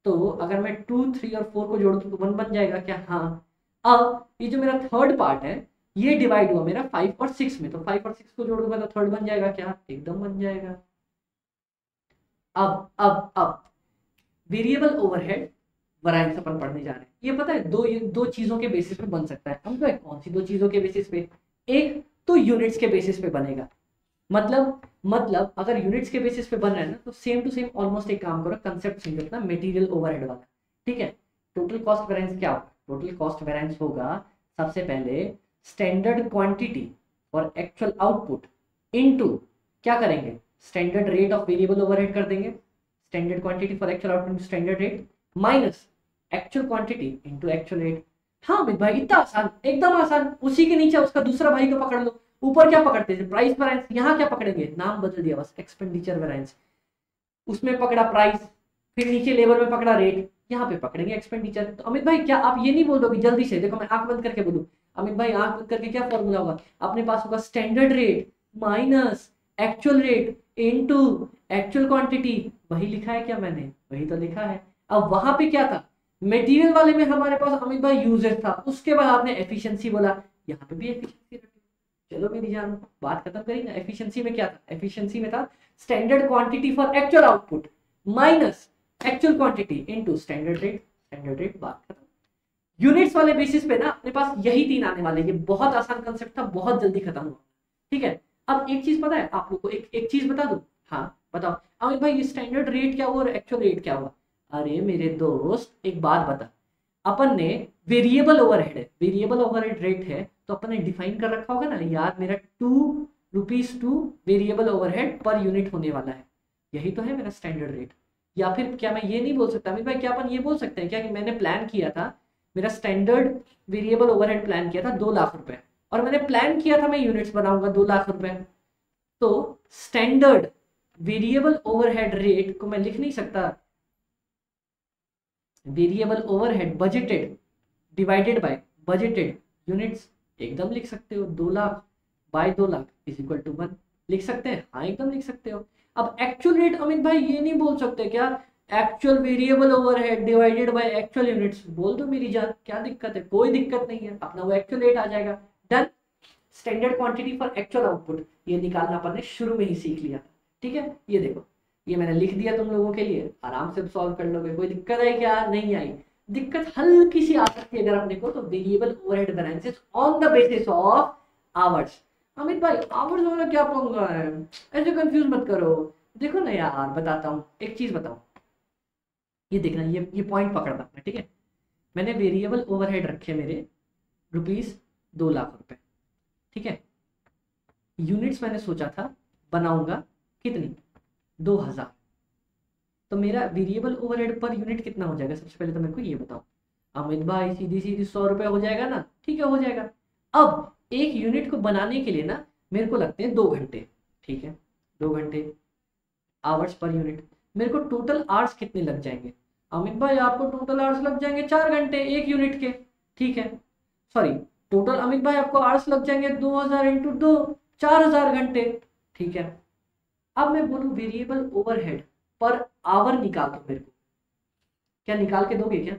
तो अगर मैं 2, 3 और 4 को जोड़ दूं तो 1 बन जाएगा क्या? हाँ। अब ये जो मेरा थर्ड पार्ट है ये डिवाइड हुआ मेरा 5 और 6 में, तो 5 और 6 को जोड़ दूंगा तो थर्ड बन जाएगा क्या? एकदम बन जाएगा। अब वेरिएबल ओवरहेड वैरिएंस अपन पढ़ने जा रहे हैं। ये पता है दो चीजों के बेसिस पे बन सकता है। हम तो कौन सी दो चीजों के बेसिस पे? एक तो यूनिट्स के बेसिस पे बनेगा, मतलब अगर यूनिट्स के बेसिस पे बन रहा है ना, तो सेम टू सेम ऑलमोस्ट एक काम करो, कंसेप्ट समझो अपना, मटेरियल ओवरहेड वाला। ठीक है, टोटल कॉस्ट वेरिएंस क्या होगा? टोटल कॉस्ट वेरिएंस होगा सबसे पहले स्टैंडर्ड क्वांटिटी और एक्चुअल आउटपुट इनटू क्या करेंगे? Standard rate of variable overhead कर देंगे, standard quantity for actual output standard rate minus actual quantity into actual rate. हाँ अमित भाई इतना आसान, एकदम आसान। उसी के नीचे उसका दूसरा भाई को पकड़ लो। ऊपर क्या पकड़ते थे? Price variance. यहाँ क्या पकड़ेंगे? नाम बदल दिया बस, एक्सपेंडिचर वेरिएंस। उसमें पकड़ा प्राइस, फिर नीचे लेबर में पकड़ा रेट, यहाँ पे पकड़ेंगे एक्सपेंडिचर। तो अमित भाई क्या आप ये नहीं बोल दोगे जल्दी से? देखो मैं आंख बंद करके बोलूं, अमित भाई आंख बंद करके क्या फॉर्मूला होगा अपने पास? होगा standard rate minus actual rate into actual quantity. वही लिखा है क्या मैंने? वही तो लिखा है। अब वहां पे क्या था? मटेरियल वाले में हमारे पास अमित भाई यूजेस था, उसके बाद आपने एफिशिएंसी बोला, यहाँ पे भी एफिशिएंसी रखी। चलो मेरी जान, बात खत्म करी ना। एफिशिएंसी में क्या था? एफिशिएंसी में था standard quantity for actual output minus actual quantity into standard rate. Standard rate, बात खत्म। यूनिट्स वाले बेसिस पे ना अपने पास यही तीन आने वाले। ये बहुत आसान कंसेप्ट था, बहुत जल्दी खत्म हुआ। ठीक है, अब एक चीज पता है आप लोग को, एक चीज बता दूं। हाँ बताओ अमित भाई, ये स्टैंडर्ड रेट क्या हुआ और एक्चुअल रेट क्या हुआ? अरे मेरे दोस्त एक बात बता, अपन ने वेरिएबल ओवरहेड है, वेरिएबल ओवरहेड रेट है, तो अपन ने डिफाइन कर रखा होगा ना यार, मेरा 2 rupees two variable overhead per unit होने वाला है। यही तो है मेरा स्टैंडर्ड रेट। या फिर क्या मैं ये नहीं बोल सकता अमित भाई, क्या अपन ये बोल सकते हैं क्या कि मैंने प्लान किया था, मेरा स्टैंडर्ड वेरिएबल ओवरहेड प्लान किया था 2 लाख रुपए, और मैंने प्लान किया था मैं यूनिट्स बनाऊंगा 2 लाख रुपए। तो स्टैंडर्ड वेरिएबल ओवरहेड रेट को मैं लिख नहीं सकता variable overhead budgeted divided by budgeted units? एकदम लिख सकते हो, 2 lakh by 2 lakh is equal to 1। लिख सकते हैं? हाँ एकदम लिख सकते हो। अब एक्चुअल रेट अमित भाई ये नहीं बोल सकते क्या? Actual variable overhead divided by actual units बोल दो मेरी जान, क्या दिक्कत है? कोई दिक्कत नहीं है, अपना वो एक्चुअल रेट आ जाएगा। Done. Standard quantity for actual output ये निकालना अपन ने शुरू में ही सीख लिया। ठीक है, ये देखो ये मैंने लिख दिया तुम लोगों के लिए, आराम से सॉल्व कर लोगे। कोई दिक्कत आई क्या? नहीं आई। दिक्कत हल्की सी आ सकती है अगर अपने को तो variable overhead variances on the basis of hours. Amit भाई आवर्स वाला क्या पंगा है? ऐसे कंफ्यूज मत करो। देखो ना यार बताता हूँ, एक चीज बताओ, ये देखना, ये पॉइंट पकड़ना अपना, ठीक है। मैंने वेरिएबल ओवरहेड रखे मेरे ₹2,00,000, ठीक है। यूनिट्स मैंने सोचा था बनाऊंगा कितनी? 2000। तो मेरा वेरिएबल ओवरहेड पर यूनिट कितना हो जाएगा? सबसे पहले तो मेरे को ये बताओ अमित भाई। सीधी सीधी 100 रुपये हो जाएगा ना? ठीक है हो जाएगा। अब एक यूनिट को बनाने के लिए ना मेरे को लगते हैं 2 घंटे, ठीक है 2 घंटे आवर्स पर यूनिट। मेरे को टोटल आवर्स कितने लग जाएंगे? अमित भाई आपको टोटल आवर्स लग जाएंगे 4 घंटे एक यूनिट के, ठीक है। सॉरी, टोटल अमित भाई आपको आवर्स लग जाएंगे 2000 इंटू 2, 4000 घंटे, ठीक है। अब मैं बोलूँ वेरिएबल ओवरहेड पर आवर निकाल दो मेरे को, क्या निकाल के दोगे क्या?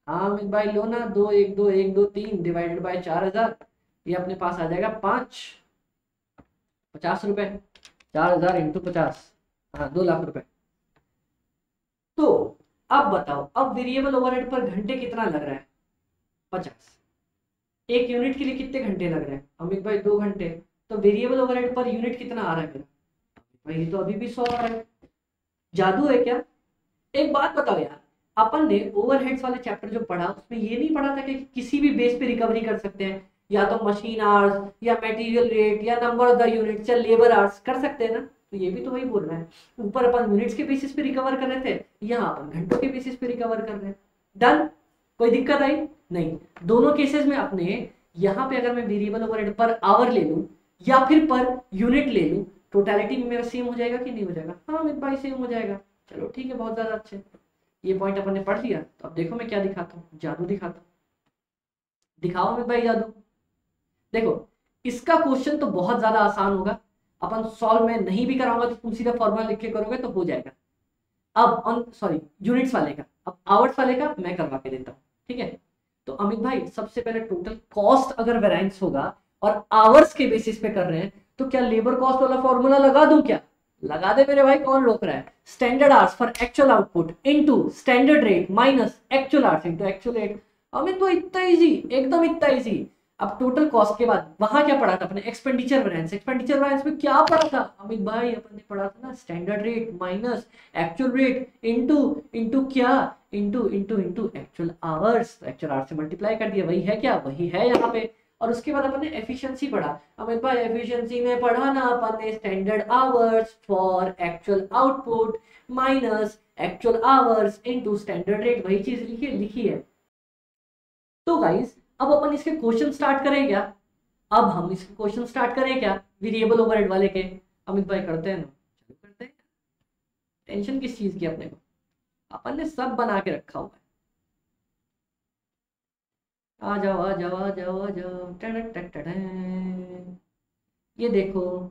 हाँ अमित भाई लो ना, 2 1 2 1 2 3 डिवाइडेड बाय 4000, ये अपने पास आ जाएगा 50 रुपए। 4000 इंटू 50, हाँ 2,00,000 रुपए। तो अब बताओ, अब वेरिएबल ओवरहेड पर घंटे कितना लग रहा है? 50। एक यूनिट के लिए कितने घंटे लग रहे हैं अमित भाई? 2 घंटे। तो वेरिएबल ओवरहेड पर यूनिट कितना आ रहा है मेरा? भाई ये तो अभी भी 100 आ रहा है। जादू है क्या? एक बात बताओ यार, अपन ने ओवरहेड्स वाले चैप्टर जो पढ़ा उसमें ये नहीं पढ़ा था कि किसी भी बेस पे रिकवरी कर सकते हैं, या तो मशीन आवर्स या मटेरियल रेट या नंबर ऑफ द यूनिट्स या लेबर आवर्स कर सकते हैं ना? तो ये भी तो वही बोल रहा है, ऊपर अपन यूनिट्स के बेसिस पे रिकवर कर रहे थे, यहाँ अपन घंटों के बेसिस पे रिकवर कर रहे हैं। डन। कोई दिक्कत आई? नहीं। दोनों केसेस में अपने यहाँ पे अगर मैं वेरिएबल ओवरहेड पर आवर ले लूँ या फिर पर यूनिट ले लूँ, टोटलिटी में मेरा सेम हो जाएगा कि नहीं हो जाएगा? हाँ मेरे भाई सेम हो जाएगा। चलो ठीक है, बहुत ज्यादा अच्छे। ये पॉइंट अपन ने पढ़ लिया। तो अब देखो मैं क्या दिखाता हूँ, जादू दिखाता हूँ। दिखाओ मेरे भाई जादू। देखो इसका क्वेश्चन तो बहुत ज्यादा आसान होगा, अपन सॉल्व में नहीं भी कराऊंगा तो तुम सीधा फॉर्मूला लिख के करोगे तो हो जाएगा। अब ऑन सॉरी यूनिट्स वाले का, अब आवर्स वाले का मैं करवा के देता हूँ, ठीक है। तो अमित भाई सबसे पहले टोटल कॉस्ट अगर वेरिएंस होगा और आवर्स के बेसिस पे कर रहे हैं तो क्या लेबर कॉस्ट वाला फॉर्मूला लगा दूं क्या? लगा दे मेरे भाई, कौन रोक रहा है। Standard hours for actual output into standard rate minus actual hours into actual rate. Amit तो इतना इजी, एकदम इतना इजी। अब टोटल कॉस्ट के बाद वहां क्या पढ़ा था अपने? Expenditure variance. एक्सपेंडिचर वेरिएंस में क्या पढ़ा था अमित भाई? अपन ने पढ़ा था ना standard rate minus actual rate into into क्या? Into into into actual hours. Actual hours से मल्टीप्लाई कर दिया, वही है क्या? वही है यहाँ पे। और उसके बाद अपन ने एफिशिएंसी पढ़ा। अमित भाई एफिशिएंसी में पढ़ा ना अपन ने standard hours for actual output minus actual hours into standard rate, वही चीज लिखी है। तो गाइस अब अपन इसके क्वेश्चन स्टार्ट करें क्या? अब हम इसके क्वेश्चन स्टार्ट करें क्या वेरिएबल ओवरहेड वाले के? अमित भाई करते हैं ना? चलो करते हैं। टेंशन किस चीज की अपने को, अपन ने सब बना के रखा हुआ है। आ जाओ आ जाओ आ जाओ आ जाओ। ये देखो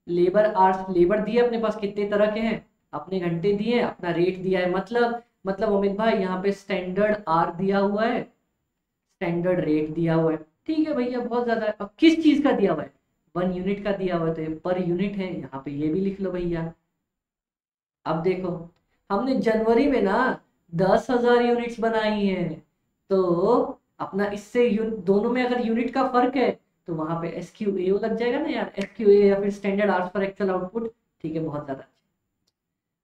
लेबर आवर्स, लेबर दिए अपने पास कितने तरह के हैं, अपने घंटे दिए, अपना रेट दिया है। मतलब अमित भाई यहाँ पे स्टैंडर्ड आर दिया हुआ है, स्टैंडर्ड रेट दिया हुआ है, ठीक है भैया बहुत ज्यादा है। अब किस चीज का दिया हुआ है? 1 यूनिट का दिया हुआ है, तो ये पर यूनिट है, यहाँ पे ये भी लिख लो भैया। अब देखो हमने जनवरी में ना 10,000 यूनिट्स बनाई है, तो अपना इससे दोनों में अगर यूनिट का फर्क है तो वहां पे SQAO लग जाएगा ना यार, SQA या फिर standard hours for actual output, ठीक है बहुत ज्यादा।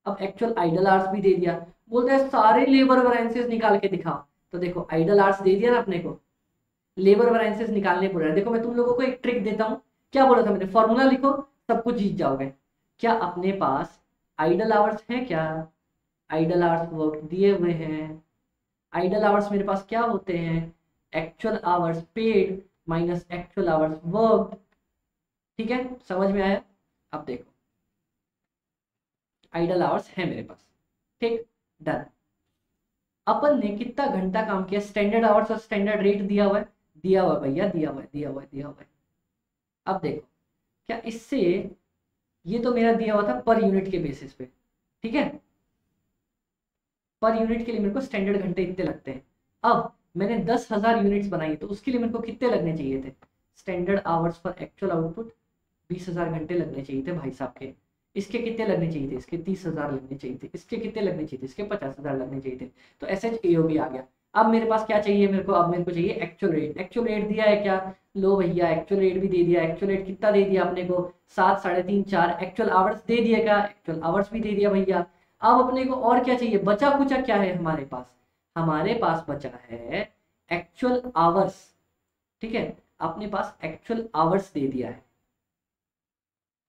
अब एक्चुअल आइडल आवर्स भी दे दिया, बोलते हैं सारे लेबर वेरिएंसेस निकाल के दिखाओ। तो देखो आइडल आवर्स दे दिया ना अपने को, लेबर वेरिएंसेस निकालने पड़ रहा है। देखो मैं तुम लोगों को एक ट्रिक देता हूँ, क्या बोला था मैंने? फॉर्मूला लिखो, सब कुछ जीत जाओगे। क्या अपने पास आइडल आवर्स है क्या? आइडल आवर्स वर्क दिए हुए हैं। आइडल आवर्स मेरे पास क्या होते हैं? Actual hours paid minus actual hours work, ठीक है समझ में आया? अब देखो आइडल आवर्स है मेरे पास, ठीक डन। अपन ने कितना घंटा काम किया? स्टैंडर्ड आवर्स और स्टैंडर्ड रेट दिया हुआ है, दिया हुआ है भैया, दिया हुआ है, दिया हुआ है, दिया हुआ है। अब देखो क्या इससे, ये तो मेरा दिया हुआ था पर यूनिट के बेसिस पे, ठीक है, पर यूनिट के लिए मेरे को स्टैंडर्ड घंटे इतने लगते हैं। अब मैंने 10,000 यूनिट्स बनाई तो उसके लिए मेरे को कितने लगने चाहिए थे, standard hours for actual output 20,000 घंटे लगने चाहिए थे भाई साहब के। इसके कितने लगने चाहिए थे, इसके 30,000 लगने चाहिए थे, इसके कितने लगने चाहिए थे, इसके 50,000 लगने चाहिए थे। तो SHAOB आ गया। अब मेरे पास क्या चाहिए मेरे को, अब मेरे को चाहिए एक्चुअल रेट। एक्चुअल रेट दिया है क्या, लो भैया एक्चुअल रेट भी दे दिया। एक्चुअल रेट कितना दे दिया अपने को, 7, 3.5, 4। एक्चुअल आवर्स दे दिएगा, एक्चुअल आवर्स भी दे दिया भैया। अब अपने को और क्या चाहिए, बचा कुचा क्या है हमारे पास, हमारे पास बचा है एक्चुअल आवर्स, ठीक है। अपने पास एक्चुअल आवर्स दे दिया है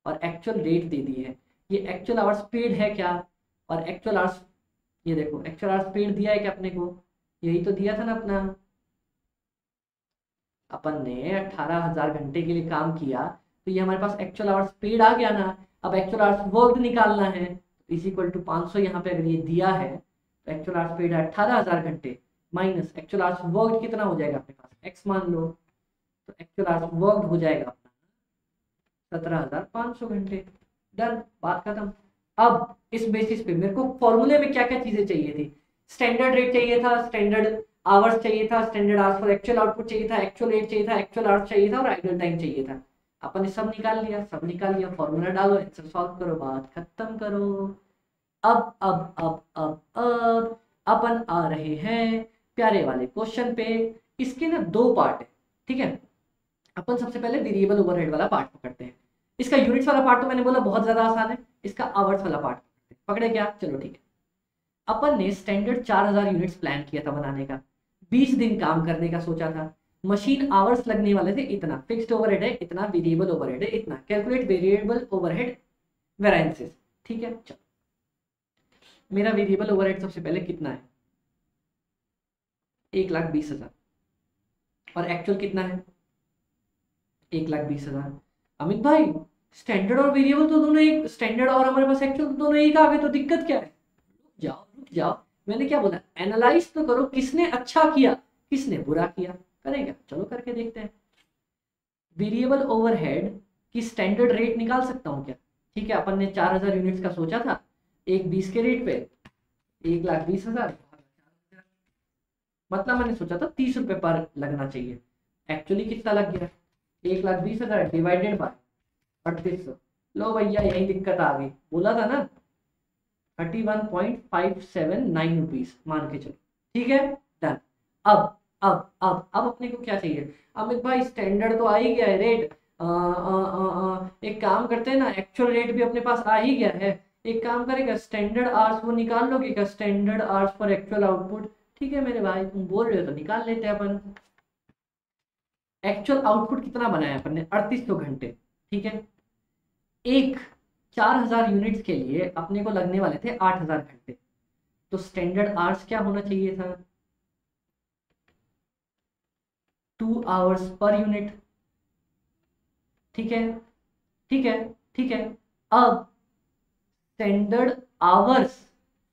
और एक्चुअल रेट दे दी है। ये एक्चुअल आवर्स पेड है क्या, और एक्चुअल आवर्स, ये देखो एक्चुअल आवर्स पेड दिया है क्या अपने को, यही तो दिया था ना अपना। अपन ने 18,000 घंटे के लिए काम किया तो ये हमारे पास एक्चुअल आवर्स पेड आ गया ना। अब एक्चुअल आवर्स वर्कड निकालना है, इज इक्वल टू 500। यहाँ पे अगर ये दिया है तो एक्चुअल आवर्स पेड है 18,000 घंटे माइनस एक्चुअल आवर्स वर्कड कितना हो जाएगा अपने पास, एक्स मान लो। तो एक्चुअल आवर्स वर्कड हो जाएगा अपना 17,500 घंटे। डन, बात खत्म। अब इस बेसिस पे मेरे को फॉर्मूले में क्या क्या चीजें चाहिए थी, स्टैंडर्ड रेट चाहिए था, स्टैंडर्ड आवर्स चाहिए था, standard hours for actual output चाहिए था, एक्चुअल रेट चाहिए था, एक्चुअल आवर्स चाहिए था और आइडल टाइम चाहिए था। अपन ने सब निकाल लिया, सब निकाल लिया, फॉर्मूला डालो, आंसर सॉल्व करो, बात खत्म करो। अब अपन आ रहे हैं प्यारे वाले क्वेश्चन पे। इसके ना दो पार्ट है, ठीक है। अपन सबसे पहले वेरिएबल ओवरहेड वाला पार्ट पकड़ते हैं। इसका यूनिट्स वाला पार्ट तो मैंने बोला बहुत ज्यादा आसान है, इसका आवर्स वाला पार्ट पकड़े क्या, चलो ठीक है। अपन ने स्टैंडर्ड 4,000 यूनिट्स प्लान किया था बनाने का, 20 दिन काम करने का सोचा था, मशीन आवर्स लगने वाले थे इतना, फिक्स्ड ओवरहेड है इतना, वेरिएबल ओवरहेड है इतना, कैलकुलेट वेरिएबल ओवरहेड वेरिएंसेस, ठीक है। चलो मेरा वेरिएबल ओवरहेड सबसे पहले कितना है, 1,20,000 और एक्चुअल कितना है 1,20,000। अमित भाई स्टैंडर्ड और वेरिएबल तो दोनों एक, स्टैंडर्ड और हमारे पास एक्चुअल दोनों एक आ गए तो दिक्कत क्या है, रुक जाओ, मैंने क्या बोला, एनालाइज तो करो किसने अच्छा किया किसने बुरा किया, करेगा चलो करके देखते हैं। वेरिएबल ओवरहेड की स्टैंडर्ड रेट निकाल सकता हूँ क्या, ठीक है। अपन ने 4,000 यूनिट्स का सोचा था, 1,20 के रेट पे 1,20,000, मतलब मैंने सोचा था 30 रुपए पर लगना चाहिए, एक्चुअली कितना लग गया 1,20,000 डिवाइडेड बाय 3800। लो भैया यही दिक्कत आ गई, बोला था ना 31.579 रुपीज मान के चलो, ठीक है डन। अब अपने को क्या चाहिए, अमित भाई स्टैंडर्ड तो आ ही गया है रेट, एक काम करते हैं ना, एक्चुअल रेट भी अपने पास आ ही गया है, एक काम करेगा स्टैंडर्ड आवर्स वो निकाल लोगे क्या, standard hours for actual output, ठीक है मेरे भाई तुम बोल रहे हो तो निकाल लेते हैं अपन। एक्चुअल आउटपुट कितना बनाया अपन ने 3800 घंटे, ठीक है। एक 4,000 यूनिट्स के लिए अपने को लगने वाले थे 8,000 घंटे, तो स्टैंडर्ड आवर्स क्या होना चाहिए था 2 आवर्स पर यूनिट, ठीक है ठीक है ठीक है। अब standard hours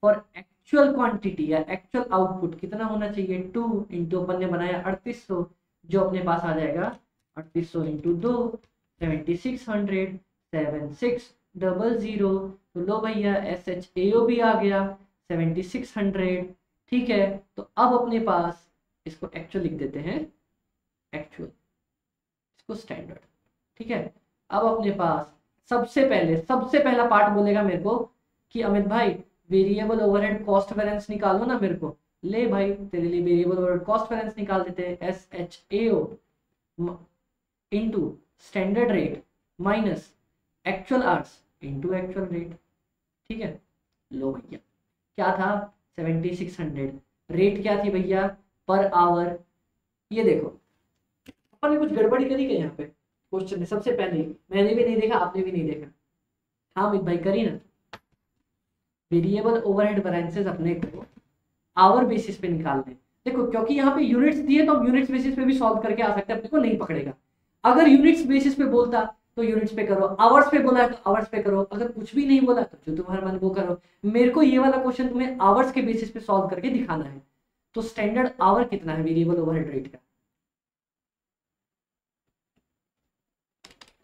for actual quantity या एक्चुअल आउटपुट कितना होना चाहिए 2 इंटू अपन ने बनाया 3800, जो अपने पास आ जाएगा 3800 इंटू 2 7600 7600। तो लो भैया SHAOB आ गया 7600, ठीक है। तो अब अपने पास इसको एक्चुअल लिख देते हैं, एक्चुअल इसको स्टैंडर्ड, ठीक है। अब अपने पास सबसे पहला पार्ट बोलेगा मेरे को कि अमित भाई वेरिएबल ओवरहेड कॉस्ट वेरिएंस निकालो ना मेरे को, ले भाई तेरे लिए वेरिएबल ओवरहेड कॉस्ट वेरिएंस निकाल देते हैं, SHAO into standard rate minus actual hours into actual rate, ठीक है। लो भैया क्या था 7600, रेट क्या थी भैया पर आवर, ये देखो अपन ने कुछ गड़बड़ी करी क्या यहाँ पे क्वेश्चन में, सबसे पहले मैंने भी नहीं देखा आपने भी नहीं देखा, हाँ अमित भाई करी ना। वेरिएबल ओवरहेड वेरिएंसेस अपने को आवर बेसिस पे निकालने, देखो क्योंकि यहाँ पे यूनिट्स दिए तो हम यूनिट्स बेसिस पे भी सॉल्व करके आ सकते हैं, अपने को नहीं पकड़ेगा। अगर यूनिट्स बेसिस पे बोलता तो यूनिट्स पे करो, आवर्स पे बोला है तो आवर्स पे करो, अगर कुछ भी नहीं बोला तो जो तुम्हारा मन वो करो। मेरे को ये वाला क्वेश्चन तुम्हें आवर्स के बेसिस पे सॉल्व करके दिखाना है। तो स्टैंडर्ड आवर कितना है वेरिएबल ओवरहेड रेट का,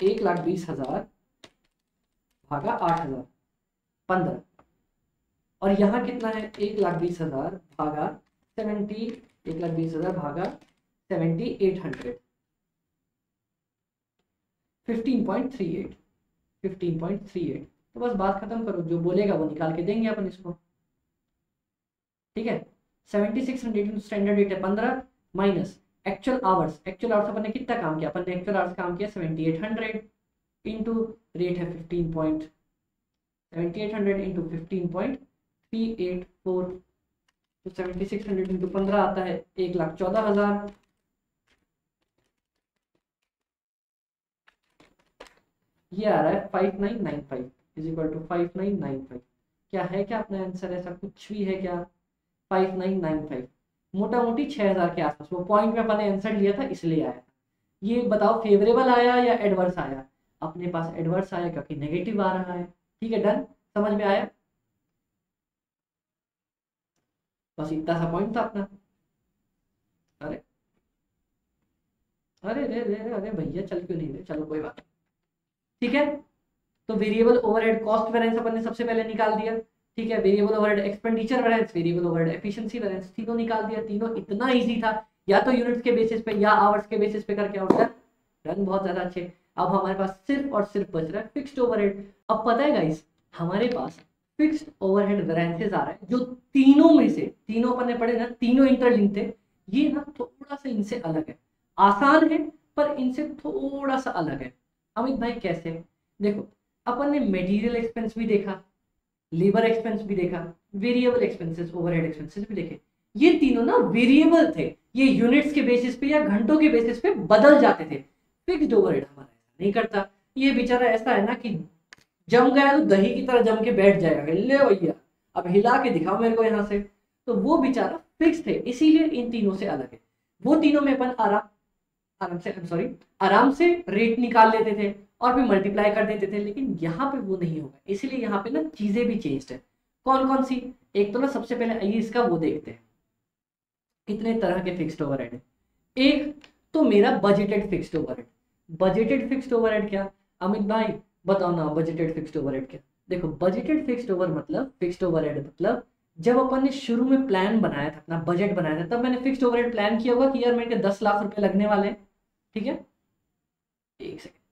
1,20,000 भागा 8,000 15। और यहाँ कितना है 1,20,000 भागा 70, 1,20,000 भागा 7,800 15.38 15.38। तो बस बात खत्म करो, जो बोलेगा वो निकाल के देंगे अपन इसको। ठीक है, 7600 स्टैंडर्ड रेट है 15 minus actual hours. Actual hours अपन ने कितना काम किया, अपन ने एक्चुअल आवर्स काम किया 7800 इंटू रेट है 7800 इंटू 15.384। तो 7600 इंटू 15 आता है 1,14,000। ये आ रहा है 5995 इज इक्वल टू 5995। क्या है, क्या अपना आंसर ऐसा कुछ भी है क्या? 5995 मोटा मोटी 6000 के आसपास, वो पॉइंट में अपने आंसर लिया था इसलिए आया। ये बताओ फेवरेबल आया या एडवर्स आया? अपने पास एडवर्स आया क्योंकि नेगेटिव आ रहा है। ठीक है, डन, समझ में आया? बस इतना सा पॉइंट था अपना। अरे अरे अरे अरे अरे भैया चल क्यों नहीं रहे, चलो कोई बात। ठीक है, तो वेरिएबल ओवरहेड कॉस्ट वेरिएंस अपन ने सबसे पहले निकाल दिया। ठीक है, variable overhead expenditure variance, variable overhead efficiency variance, तीनों निकाल दिया। तीनों इतना इजी था, या तो यूनिट्स के बेसिस पे या आवर्स के बेसिस पे करके आउट कर। डन, बहुत ज्यादा अच्छे। अब हमारे पास सिर्फ और सिर्फ बच रहा है फिक्स्ड ओवरहेड। अब पता है गाइस, हमारे पास फिक्स्ड ओवरहेड वेरिएंसेस आ रहा है जो तीनों में से, तीनों अपन ने पढ़े ना, तीनों इंटरलिंक्ड थे। ये ना थोड़ा सा इनसे अलग है, आसान है पर इनसे थोड़ा सा अलग है। अमित भाई कैसे? देखो, अपन ने मटेरियल एक्सपेंस भी देखा, लेबर एक्सपेंस भी देखा, वेरिएबल एक्सपेंसेस ओवरहेड एक्सपेंसेस भी देखे। ये तीनों ना वेरिएबल थे, ये यूनिट्स के बेसिस पे या घंटों के बेसिस पे बदल जाते थे। फिक्स्ड ओवरहेड हमारा ऐसा नहीं करता। ये बेचारा ऐसा है ना कि जम गया तो दही की तरह जम के बैठ जाएगा, ले भैया अब हिला के दिखाओ मेरे को यहाँ से। तो वो बेचारा फिक्स थे, इसीलिए इन तीनों से अलग है। वो तीनों में अपन आराम से रेट निकाल लेते थे और फिर मल्टीप्लाई कर देते थे, लेकिन यहाँ पे वो नहीं होगा। इसलिए यहाँ पे ना चीजें भी चेंज्ड है। कौन कौन सी? एक तो ना सबसे पहले आइए इसका वो देखते हैं, कितने तरह के फिक्स्ड ओवरहेड है। एक तो मेरा budgeted fixed overhead. Budgeted fixed overhead क्या? अमित भाई बताओ ना, बजटेड फिक्स्ड ओवरहेड क्या? देखो, बजटेड फिक्स्ड ओवर मतलब फिक्स्ड ओवरहेड मतलब जब अपन ने शुरू में प्लान बनाया था, अपना बजट बनाया था, तब मैंने फिक्स्ड ओवरहेड प्लान किया होगा कि यार मेरे 10 लाख रुपए लगने वाले हैं। ठीक है, एक सेकेंड,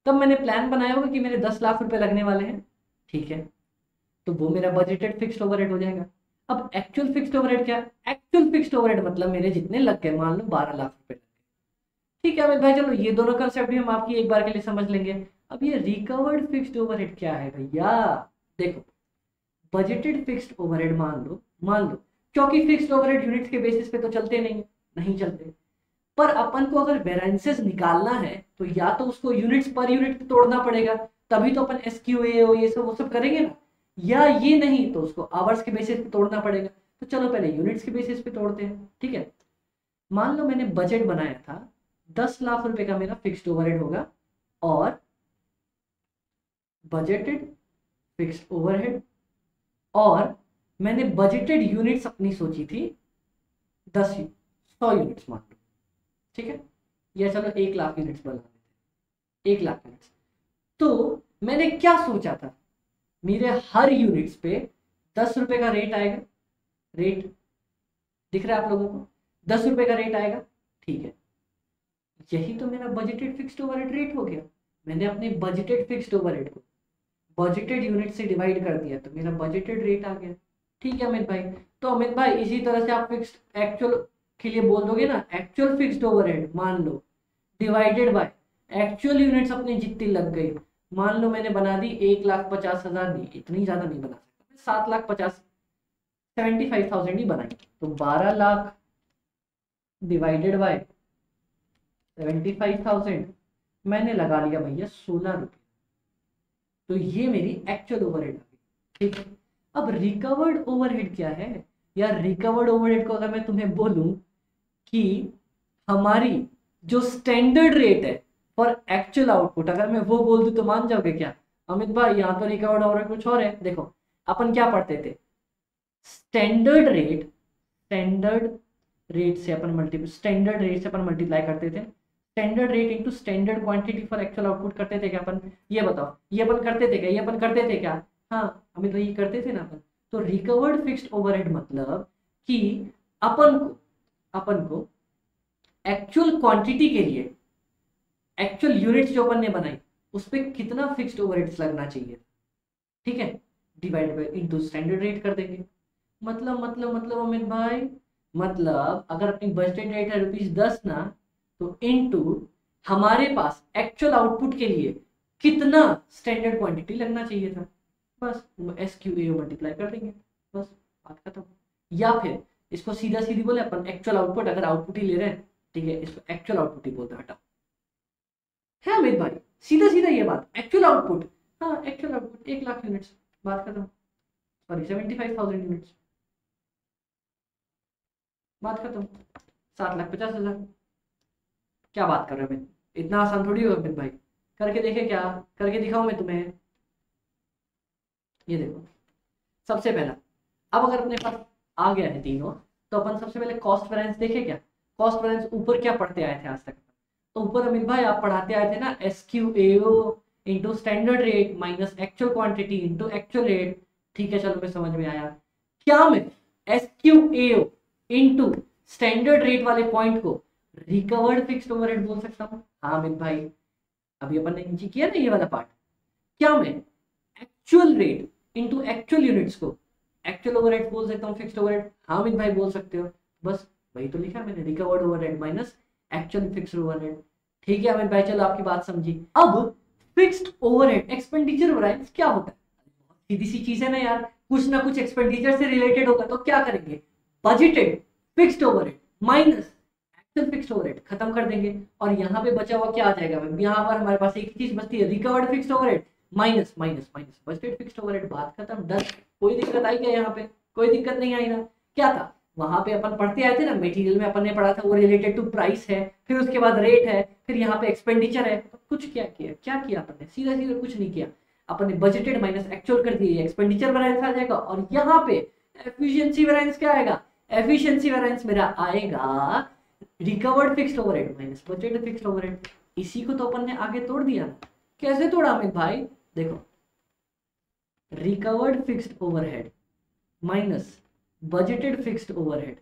तब मैंने प्लान बनाया होगा कि मेरे 10 लाख रुपए लगने वाले हैं। ठीक है, तो वो मेरा बजटेड फिक्स्ड ओवरहेड हो जाएगा। अब एक्चुअल फिक्स्ड ओवरहेड क्या? एक्चुअल फिक्स्ड ओवरहेड मतलब मेरे जितने लग गए, मान लो 12 लाख रुपए लग गए। ठीक है अमित भाई, चलो ये दोनों कंसेप्ट भी हम आपकी एक बार के लिए समझ लेंगे। अब ये रिकवर्ड फिक्स्ड ओवरहेड क्या है भैया? देखो, बजटेड फिक्स्ड ओवरहेड मान लो क्योंकि फिक्स्ड ओवरहेड यूनिट्स के बेसिस पे तो चलते नहीं चलते, पर अपन को अगर वेरिएंसेस निकालना है तो या तो उसको यूनिट्स पर यूनिट तोड़ना पड़ेगा, तभी तो अपन एसक्यूए ये सब वो सब करेंगे ना, या ये नहीं तो उसको आवर्स के बेसिस पे तोड़ना पड़ेगा। तो चलो पहले यूनिट्स के बेसिस पे तोड़ते हैं। ठीक है, मान लो मैंने बजट बनाया था 10 लाख रुपए का मेरा फिक्स्ड ओवरहेड होगा, और बजटेड फिक्स्ड ओवरहेड, और मैंने बजटेड यूनिट्स अपनी सोची थी 100 यूनिट्स मान लो। ठीक है, या चलो 1 लाख यूनिट्स बना देते, 1 लाख यूनिट्स। तो मैंने क्या सोचा था, मेरे हर यूनिट्स पे 10 रुपए का रेट आएगा। रेट दिख रहा है आप लोगों को? 10 रुपए का रेट आएगा। ठीक है, यही तो मेरा बजटेड फिक्स्ड ओवरहेड रेट हो गया। मैंने अपने बजटेड फिक्स्ड ओवरहेड को बजटेड यूनिट से डिवाइड कर दिया तो मेरा बजटेड रेट आ गया। ठीक है अमित भाई, तो अमित भाई इसी तरह से आप फिक्स्ड एक्चुअल के लिए बोल दोगे ना, एक्चुअल फिक्स्ड ओवरहेड मान लो डिवाइडेड बाय एक्चुअल यूनिट्स अपनी जितनी लग गई। मान लो मैंने बना दी 1,50,000, नहीं इतनी ज्यादा नहीं बना सकता, 75,000 ही बनाई। तो 12 लाख डिवाइडेड बाय 75,000 मैंने लगा लिया भैया 16 रुपये। तो ये मेरी एक्चुअल ओवरहेड आ गई। ठीक है, अब रिकवर्ड ओवरहेड क्या है? यार रिकवर्ड ओवरहेड को अगर मैं तुम्हें बोलूं कि हमारी जो स्टैंडर्ड रेट है फॉर एक्चुअल आउटपुट, अगर मैं वो बोल दूं तो मान जाओगे क्या? अमित भाई यहाँ तो रिकवर्ड ओवरहेड कुछ और है। देखो, अपन क्या पढ़ते थे, स्टैंडर्ड रेट से अपन मल्टीप्लाई करते थे standard rate into standard quantity for actual output करते थे क्या अपन? ये बताओ, ये अपन करते थे क्या? ये अपन करते थे क्या? हाँ अमित भाई, ये करते थे ना अपन। तो रिकवर्ड फिक्स्ड ओवरहेड मतलब कि अपन को एक्चुअल क्वांटिटी के लिए एक्चुअल यूनिट्स जो अपन ने बनाई उस पर कितना फिक्स्ड ओवरहेड्स लगना चाहिए, ठीक है, divide by into standard rate कर देंगे। मतलब अमित भाई, मतलब अगर अपनी बजटेड रेट है ₹10 ना, तो इनटू हमारे पास एक्चुअल आउटपुट के लिए कितना स्टैंडर्ड क्वांटिटी लगना चाहिए था, बस SQAO मल्टीप्लाई कर देंगे, बस बात खत्म। या फिर इसको सीधा सीधी बोले अपन, एक्चुअल आउटपुट, अगर आउटपुट ही ले रहे हैं, ठीक है, इसको एक्चुअल आउटपुट ही बोलते हैं, हटाओ। है अमित भाई, सीधा सीधा ये बात, एक्चुअल आउटपुट, हाँ एक्चुअल आउटपुट 1,00,000 यूनिट्स, बात खत्म। सॉरी 75,000 यूनिट्स, बात खत्म। 7,50,000। क्या बात कर रहे हो अमित, इतना आसान थोड़ी होगा अमित भाई, करके देखे क्या, करके दिखाऊं मैं तुम्हें? ये देखो, सबसे पहला, अब अगर अपने पास आ गया है तीनों, तो अपन सबसे पहले कॉस्ट वेरिएंस देखे क्या? कॉस्ट वेरिएंस ऊपर क्या पढ़ते आए थे आज तक? तो ऊपर अमित भाई आप पढ़ाते आए थे ना, SQAO into standard rate minus actual quantity into actual rate. ठीक है, चलो मैं समझ में आया। क्या मैं SQAO इंटू स्टैंडर्ड रेट वाले पॉइंट को रिकवर्ड फिक्स्ड ओवरहेड बोल सकता हूँ? हाँ अमित भाई, अभी अपन ने नीचे किया ना ये वाला पार्ट। क्या मैं actual rate into actual units को एक्चुअल ओवरहेड बोल सकता हूँ, फिक्स्ड ओवरहेड? हाँ अमित भाई बोल सकते हो, बस वही तो लिखा मैंने, recovered overhead minus actual fixed overhead. ठीक है अमित भाई, चलो आपकी बात समझी। अब फिक्स्ड ओवरहेड एक्सपेंडिचर वेरिएंस क्या होता है? सीधी सी चीज है ना यार, कुछ ना कुछ एक्सपेंडिचर से रिलेटेड होगा, तो क्या करेंगे, budgeted fixed overhead minus actual fixed overhead खत्म कर देंगे, और यहाँ पे बचा हुआ क्या आ जाएगा? यहाँ पर हमारे पास एक चीज बचती है, recovered fixed overhead minus minus minus budgeted fixed overhead, बात खत्म, डन। कोई दिक्कत आई क्या यहाँ पे? कोई दिक्कत नहीं आई ना। क्या था वहां पे अपन पढ़ते आए थे ना, मटेरियल में अपन ने पढ़ा था वो रिलेटेड टू प्राइस है, फिर उसके बाद रेट है, फिर यहाँ पे एक्सपेंडिचर है। तो कुछ क्या किया, क्या किया अपन ने? सीधा सीधा कुछ नहीं किया, अपन ने बजटेड माइनस एक्चुअल कर दिए, एक्सपेंडिचर वेरिएंस आ जाएगा, और यहाँ पे एफिशिएंसी वेरिएंस क्या आएगा? एफिशिएंसी वेरिएंस मेरा आएगा recovered fixed overhead minus budgeted fixed overhead. इसी को तो अपन ने आगे तोड़ दिया ना। कैसे तोड़ा अमित भाई? देखो, recovered fixed overhead minus budgeted fixed overhead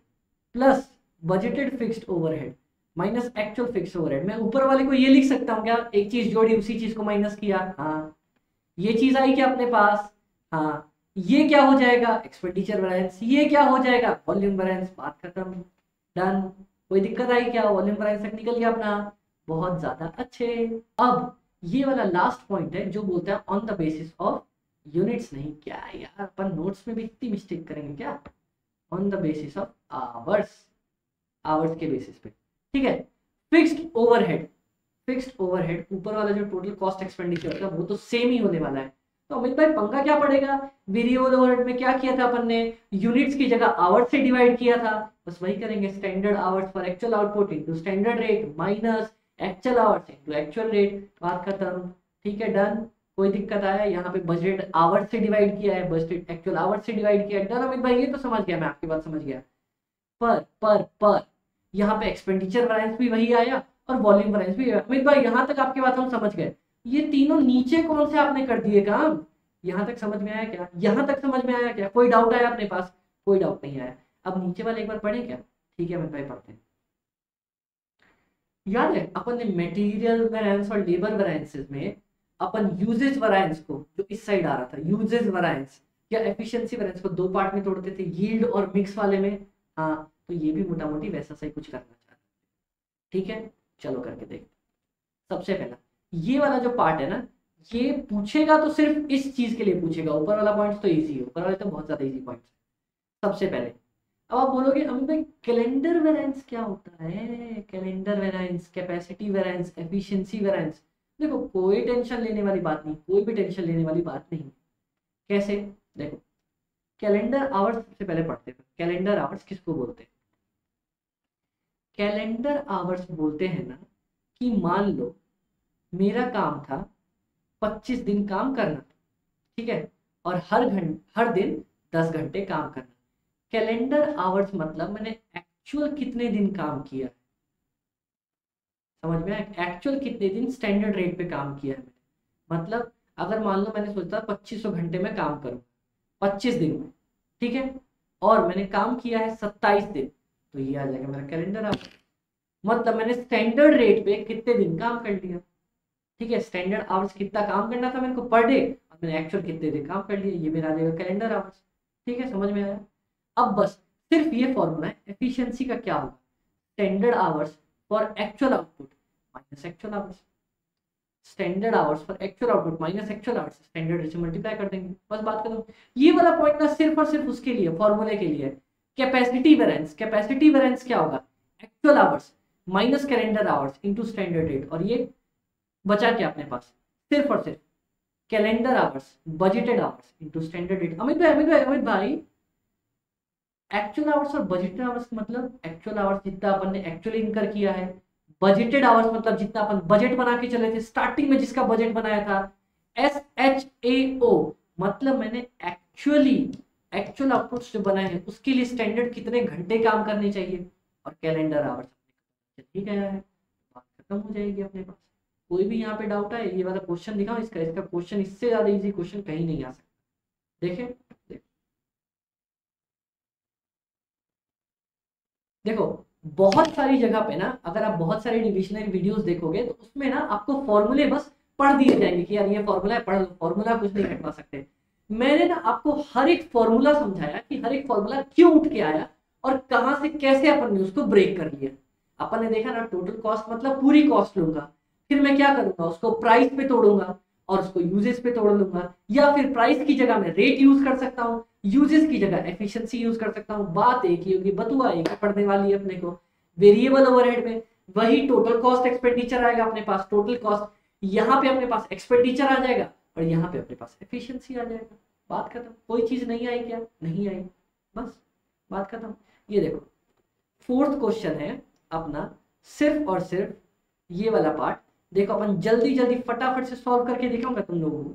plus budgeted fixed overhead minus actual fixed overhead. मैं ऊपर वाले को ये लिख सकता हूँ क्या, एक चीज जोड़ी उसी चीज को माइनस किया, हाँ ये चीज आई क्या अपने पास? हाँ, ये क्या हो जाएगा? Expenditure variance. ये क्या हो जाएगा? Volume variance. बात खत्म, डन। कोई दिक्कत आई क्या? वॉल्यूम वेरिएंस तक निकल गया अपना, बहुत ज्यादा अच्छे। अब ये वाला लास्ट पॉइंट है जो बोलता है on the basis of units. नहीं क्या यार, अपन नोट्स में भी इतनी मिस्टेक करेंगे क्या? On the basis of hours, hours के बेसिस पे, ठीक है। फिक्स्ड ओवरहेड, फिक्स्ड ओवरहेड ऊपर वाला जो टोटल कॉस्ट एक्सपेंडिचर था वो तो सेम ही होने वाला है। तो अमित भाई पंगा क्या पड़ेगा? वेरिएबल ओवरहेड में क्या किया था अपन ने? यूनिट्स की जगह आवर्स से डिवाइड किया था, बस वही करेंगे, standard hours for actual output into standard rate minus actual hours into actual rate. बात खत्म, ठीक है, डन। कोई दिक्कत आया? यहाँ पे बजट आवर्स से डिवाइड किया है, बजट एक्चुअल आवर्स से डिवाइड किया है, डन अमित भाई, ये तो समझ गया मैं, आपकी बात समझ गया। पर यहाँ पे एक्सपेंडिचर वेरिएंस भी वही आया और वॉल्यूम वेरिएंस भी। अमित भाई यहाँ तक आपकी बात हम समझ गए, ये तीनों नीचे कौन से आपने कर दिए काम? यहाँ तक समझ में आया क्या? यहाँ तक समझ में आया क्या? कोई डाउट आया अपने पास? कोई डाउट नहीं आया। अब नीचे वाले एक बार पढ़े क्या? ठीक है अमित भाई पढ़ते हैं। याद है अपन ने मटेरियल वेरिएंस और लेबर वेरिएंसेस में अपन यूजेज वेरिएंस को, जो इस साइड आ रहा था यूजेज वेरिएंस या एफिशिएंसी वेरिएंस को, दो पार्ट में तोड़ते थे, यील्ड और मिक्स वाले में। हाँ, तो ये भी मोटा मोटी वैसा सही कुछ करना चाहते, ठीक है, चलो करके देखते। सबसे पहला ये वाला जो पार्ट है ना, ये पूछेगा तो सिर्फ इस चीज के लिए पूछेगा, ऊपर वाला पॉइंट तो इजी है, ऊपर वाले तो बहुत ज्यादा इजी पॉइंट है। सबसे पहले अब आप बोलोगे अमित भाई कैलेंडर वेरिएंस क्या होता है? Calendar variance, capacity variance, efficiency variance. देखो कोई टेंशन लेने वाली बात नहीं, कोई भी टेंशन लेने वाली बात नहीं। कैसे? देखो, कैलेंडर आवर्स सबसे पहले पढ़ते हैं। कैलेंडर आवर्स किसको बोलते हैं? कैलेंडर आवर्स बोलते हैं ना कि मान लो मेरा काम था 25 दिन काम करना, ठीक है, और हर दिन 10 घंटे काम करना। कैलेंडर आवर्स मतलब मैंने एक्चुअल कितने दिन काम किया, समझ में आया? एक्चुअल कितने दिन स्टैंडर्ड रेट पे काम किया है मैंने, मतलब अगर मान लो मैंने सोचा 2500 घंटे में काम करूँ 25 दिन में, ठीक है, और मैंने काम किया है 27 दिन, तो ये आ जाएगा मेरा कैलेंडर आवर। मतलब मैंने स्टैंडर्ड रेट पे कितने दिन काम कर लिया, ठीक है, स्टैंडर्ड आवर्स कितना काम करना था मेरे को पर डे, और मैंने एक्चुअल कितने दिन काम कर लिया, ये मेरा आ जाएगा कैलेंडर आवर्स। ठीक है, समझ में आया? अब बस सिर्फ ये फॉर्मूला है, एफिशिएंसी का क्या होगा, standard hours for actual output minus actual hours, standard hours for actual output minus actual hours, standard rate से मल्टीप्लाई कर देंगे, बस बात खत्म। ये वाला पॉइंट ना सिर्फ और सिर्फ उसके लिए, फॉर्मूले के लिए। कैपेसिटी वेरिएंस, कैपेसिटी वेरिएंस क्या होगा, actual hours minus calendar hours into standard rate, और ये बचा क्या अपने पास, सिर्फ और सिर्फ calendar hours budgeted hours into standard rate. Amit भाई एक्चुअल आवर्स और बजटेड आवर्स मतलब एक्चुअल आवर्स जितना अपन ने एक्चुअली इनकर किया है, बजटेड आवर्स मतलब जितना अपन बजट बना के चले थे स्टार्टिंग में, जिसका बजट बनाया था। SHAO मतलब मैंने एक्चुअली एक्चुअल आउटपुट्स जो बनाए हैं उसके लिए स्टैंडर्ड कितने घंटे काम करने चाहिए, और कैलेंडर आवर्स ठीक है, बात खत्म हो जाएगी अपने पास। कोई भी यहाँ पे डाउट है, ये वाला क्वेश्चन दिखाओ, इसका इसका क्वेश्चन इससे ज्यादा इजी क्वेश्चन कहीं नहीं आ सकता। देखें, देखो बहुत सारी जगह पे ना, अगर आप बहुत सारी डिविजनरी वीडियोस देखोगे तो उसमें ना आपको फॉर्मूले बस पढ़ दिए जाएंगे कि यार ये फॉर्मूला है, पढ़ लो, फॉर्मूला कुछ नहीं घटवा सकते। मैंने ना आपको हर एक फॉर्मूला समझाया कि हर एक फॉर्मूला क्यों उठ के आया और कहां से कैसे अपन ने उसको ब्रेक कर लिया। अपन ने देखा ना, टोटल कॉस्ट मतलब पूरी कॉस्ट लूंगा, फिर मैं क्या करूंगा, उसको प्राइस पे तोड़ूंगा और उसको यूजेस पे तोड़ लूंगा, या फिर प्राइस की जगह में रेट यूज कर सकता हूँ, यूजेस की जगह एफिशिएंसी यूज कर सकता हूँ। बात एक ही होगी, बतुआ एक ही पढ़ने वाली है अपने को। वेरिएबल ओवरहेड में वही टोटल कॉस्ट एक्सपेंडिचर आएगा अपने पास, टोटल कॉस्ट, यहाँ पे अपने पास एक्सपेंडिचर आ जाएगा और यहाँ पे अपने पास एफिशिएंसी आ जाएगा। बात खत्म। कोई चीज नहीं आई क्या, नहीं आई, बस बात खत्म। ये देखो फोर्थ क्वेश्चन है अपना, सिर्फ और सिर्फ ये वाला पार्ट देखो, अपन जल्दी जल्दी फटाफट से सॉल्व करके दिखाऊंगा तुम लोगों को।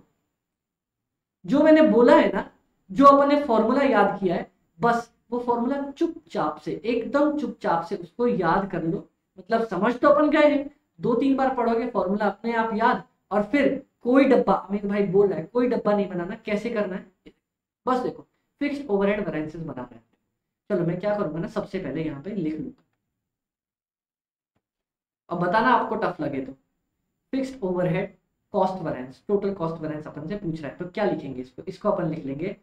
जो मैंने बोला है ना, जो अपन ने फॉर्मूला याद किया है, बस वो फॉर्मूला चुपचाप से, एकदम चुपचाप से उसको याद कर लो। मतलब समझ तो अपन गए हैं, 2-3 बार पढ़ोगे फॉर्मूला अपने आप याद, और फिर कोई डब्बा, अमित भाई बोल रहा है कोई डब्बा नहीं बनाना, कैसे करना है बस देखो, फिक्स्ड ओवरहेड वेरिएंसेस बनाना है। चलो मैं क्या करूंगा ना, सबसे पहले यहाँ पे लिख लूंगा, और बताना आपको टफ लगे तो। Fixed overhead cost variance, total cost variance अपन से पूछ रहा है, तो क्या लिखेंगे इसको, इसको अपन लिख लेंगे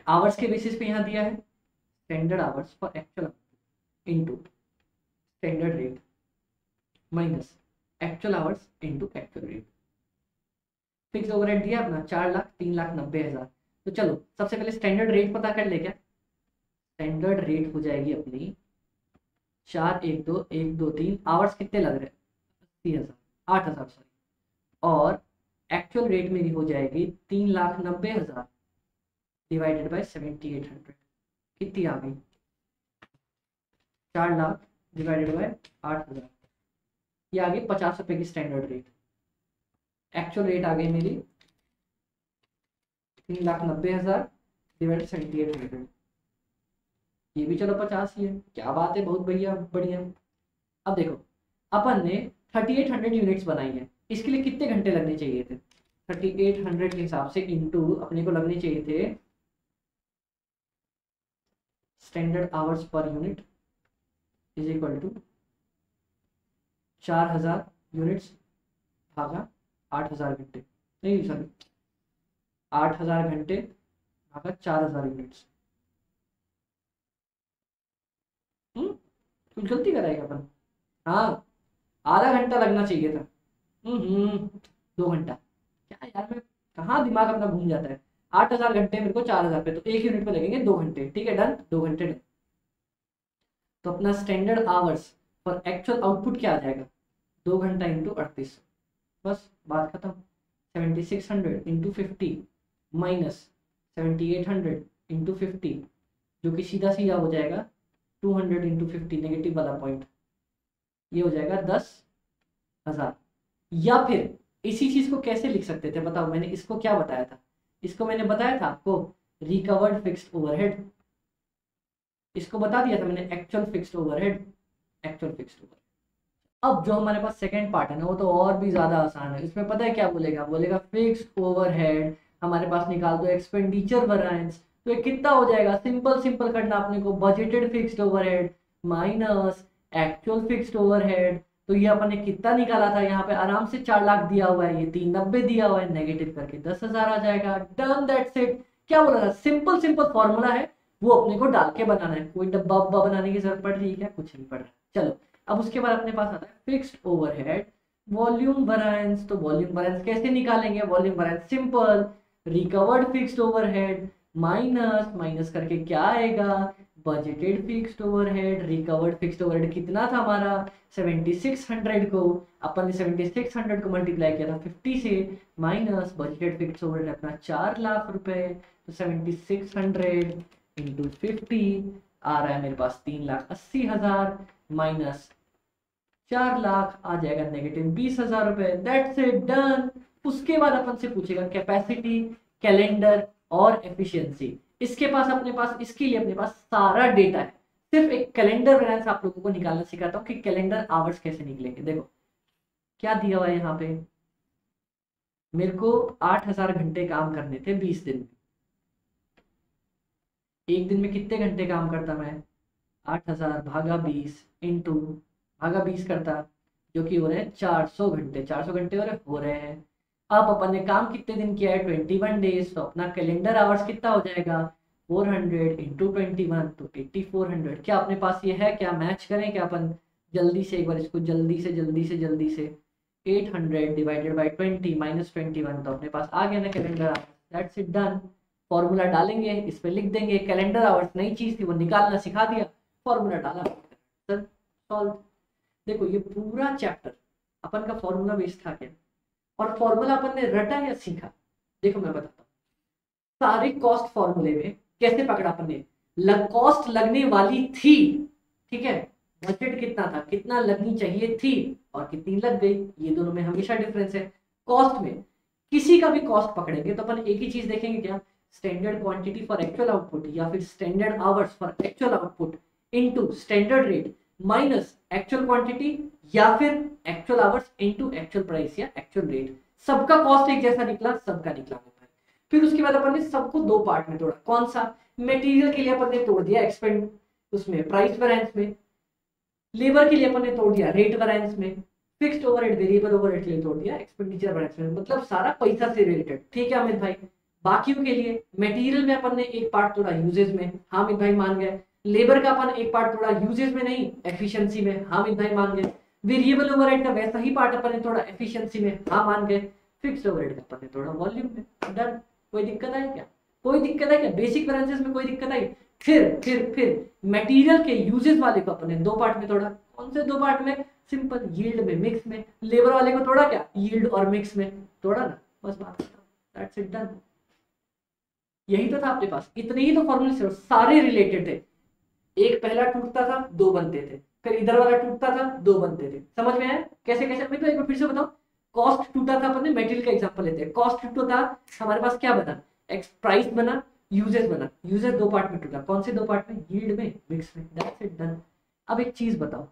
आवर्स के बेसिस पे, यहाँ दिया है standard hours for actual into standard rate minus actual hours into actual rate. Fix overhead दिया अपना 4,03,90,000। तो चलो सबसे पहले स्टैंडर्ड रेट पता कर ले क्या, स्टैंडर्ड रेट हो जाएगी अपनी 4,12,1,2,3, आवर्स कितने लग रहे हैं 80,000, 8,000 सॉरी, और एक्चुअल रेट मेरी हो जाएगी 3,90,000 डिवाइडेड बाय 7,800, कितनी आ गई 4 लाख डिवाइडेड बाय 8,000, ये आ गई 50 रुपए की स्टैंडर्ड रेट। एक्चुअल रेट आ गई मेरी 3,90,000 डिवाइडेड 7,800, ये भी चलो 50 ही है, क्या बात है, बहुत बढ़िया बढ़िया। अब देखो अपन ने 3,800 यूनिट्स बनाई है, इसके लिए कितने घंटे लगने चाहिए थे, 3,800 के हिसाब से इंटू अपने को लगने चाहिए थे standard hours per unit is equal to 4,000 units भागा 8,000 घंटे, नहीं सॉरी 8,000 घंटे भागा 4,000 यूनिट्स। कुछ गलती कराएगा अपन, हाँ आधा घंटा लगना चाहिए था, 2 घंटा, क्या यार मैं कहाँ दिमाग अपना घूम जाता है। 8,000 घंटे मेरे को 4,000 पे, तो एक यूनिट पे लगेंगे 2 घंटे, ठीक है डन, 2 घंटे डन। तो अपना standard hours for actual output क्या आ जाएगा, 2 घंटा इंटू 38, बस बात खत्म। 7,600 इंटू 50 माइनस 7,800 इंटू 50, जो कि सीधा सीधा हो जाएगा 200 इंटू 50, नेगेटिव वाला पॉइंट, ये हो जाएगा 10,000। या फिर इसी चीज को कैसे लिख सकते थे बताओ, मैंने इसको क्या बताया था, इसको मैंने बताया था आपको रिकवर्ड फिक्स्ड ओवरहेड, इसको बता दिया था मैंने actual fixed overhead, actual fixed overhead. अब जो हमारे पास सेकंड पार्ट है ना वो तो और भी ज्यादा आसान है। इसमें पता है क्या बोलेगा, बोलेगा फिक्स्ड ओवरहेड हमारे पास निकाल दो एक्सपेंडिचर वेरिएंस। तो ये कितना हो जाएगा, सिंपल सिंपल करना अपने को, budgeted fixed overhead minus actual fixed overhead. तो ये अपन ने कितना निकाला था, यहाँ पे आराम से 4 लाख दिया हुआ है, ये 390 दिया हुआ है, नेगेटिव करके 10,000 आ जाएगा। Done, that's it. क्या बोला था, सिंपल सिंपल फॉर्मूला है, वो अपने को डाल के बनाना है। कोई डब्बा उब्बा बनाने की जरूरत पड़ रही है क्या, कुछ नहीं पड़ रहा। चलो अब उसके बाद अपने पास आता है फिक्स्ड ओवरहेड वॉल्यूम वेरिएंस। तो वॉल्यूम वेरिएंस कैसे निकालेंगे, volume variance simple, recovered fixed overhead minus minus करके क्या आएगा, budgeted fixed overhead. Recovered fixed overhead कितना था हमारा 7600 को, अपन ने 7600 को मल्टीप्लाई किया था 50 से, माइनस बजटेड फिक्स्ड ओवरहेड अपना 4 लाख रुपए। तो 7600 इंटू 50 आ रहा है मेरे पास 3,80,000 माइनस 4 लाख आ जाएगा नेगेटिव 20,000 रुपए। That's it, done. उसके बाद अपन से पूछेगा कैपेसिटी, कैलेंडर और एफिशिएंसी। इसके पास अपने पास, इसके लिए अपने पास सारा डेटा है। सिर्फ एक कैलेंडर वेरिएंस आप लोगों को निकालना सिखाता हूँ कि कैलेंडर आवर्स कैसे निकलेंगे। देखो क्या दिया हुआ है यहाँ पे, मेरे को 8,000 घंटे काम करने थे 20 दिन में। एक दिन में कितने घंटे काम करता मैं, 8,000 भागा 20 इंटू भागा 20 करता, जो कि हो रहे हैं 400 घंटे। 400 घंटे हो रहे हैं। अब अपन ने काम कितने दिन किया है, 21 डेज। तो अपना कैलेंडर आवर्स कितना हो जाएगा, 400 इंटू 21 तो 8400। क्या अपने पास ये है, क्या मैच करें क्या अपन, जल्दी से एक बार इसको, जल्दी से 800 डिवाइडेड बाई 20 माइनस 21, तो अपने पास आ गया ना calendar hours. That's it, done. Formula डालेंगे, इस पे लिख देंगे कैलेंडर आवर्स, नई चीज थी वो निकालना सिखा दिया, फॉर्मूला डाला, सर सॉल्व। देखो ये पूरा चैप्टर अपन का फॉर्मूला बेस्ड था क्या, और फॉर्मूला अपन ने रटा या सीखा। देखो मैं बताता हूँ, सारे कॉस्ट फॉर्मूले में कैसे पकड़ा अपन ने, कॉस्ट लगने वाली थी, ठीक है, बजट कितना था, कितना लगनी चाहिए थी और कितनी लग गई, ये दोनों में हमेशा डिफरेंस है। कॉस्ट में किसी का भी कॉस्ट पकड़ेंगे तो अपन एक ही चीज देखेंगे, क्या, standard quantity for actual output या फिर standard hours for actual output into standard rate minus actual quantity या फिर actual hours into actual price या एक्चुअल रेट। सबका कॉस्ट एक जैसा निकला, सबका निकला। फिर उसके बाद अपन ने सबको दो पार्ट में तोड़ा, कौन सा, मटेरियल के लिए अपन ने तोड़ दिया एक्सपेंड उसमें प्राइस वेरिएंस में, लेबर के लिए अपन ने तोड़ दिया रेट वेरिएंस में, फिक्स्ड ओवरहेड वेरिएबल ओवरहेड के लिए तोड़ दिया एक्सपेंडिचर वेरिएंस में। मतलब सारा पैसा से रिलेटेड, ठीक है अमित भाई। बाकियों के लिए मटेरियल में अपन ने एक पार्ट तोड़ा यूजेज में, हाँ अमित भाई मान गए। लेबर का अपन एक पार्ट तोड़ा यूजेज में नहीं एफिशिएंसी में, हाँ अमित भाई मान गए। वेरिएबल ओवरहेड का वैसा ही पार्ट अपन ने तोड़ा एफिशिएंसी में, हाँ मान गए। फिक्स्ड ओवरहेड का अपन ने तोड़ा वॉल्यूम में, डन। कोई दिक्कत आई क्या, कोई दिक्कत है क्या, बेसिक वेरिएंसेस में कोई दिक्कत आई। फिर मटेरियल के यूजेस वाले को अपन ने दो पार्ट में तोड़ा, कौन से दो पार्ट में, सिंपल यील्ड में, मिक्स में। लेबर वाले को तोड़ा क्या, यील्ड और मिक्स में तोड़ा ना, बस बात खत्म, दैट्स इट, डन। यही तो था अपने पास, इतने ही तो फॉर्मूले सारे रिलेटेड थे। एक पहला टूटता था दो बनते थे, फिर इधर वाला टूटता था दो बनते थे। समझ में आया कैसे कैसे, मैं एक बार फिर से बताओ। कॉस्ट टूटा था, अपन ने मटेरियल का एग्जांपल लेते हैं। कॉस्ट टूटा था, हमारे पास क्या बना, एक्स प्राइस बना, यूजेस बना। यूजेस दो पार्ट में टूटा, कौन से दो पार्ट में, यील्ड में, मिक्स में, दैट्स इट, डन। अब एक चीज बताओ,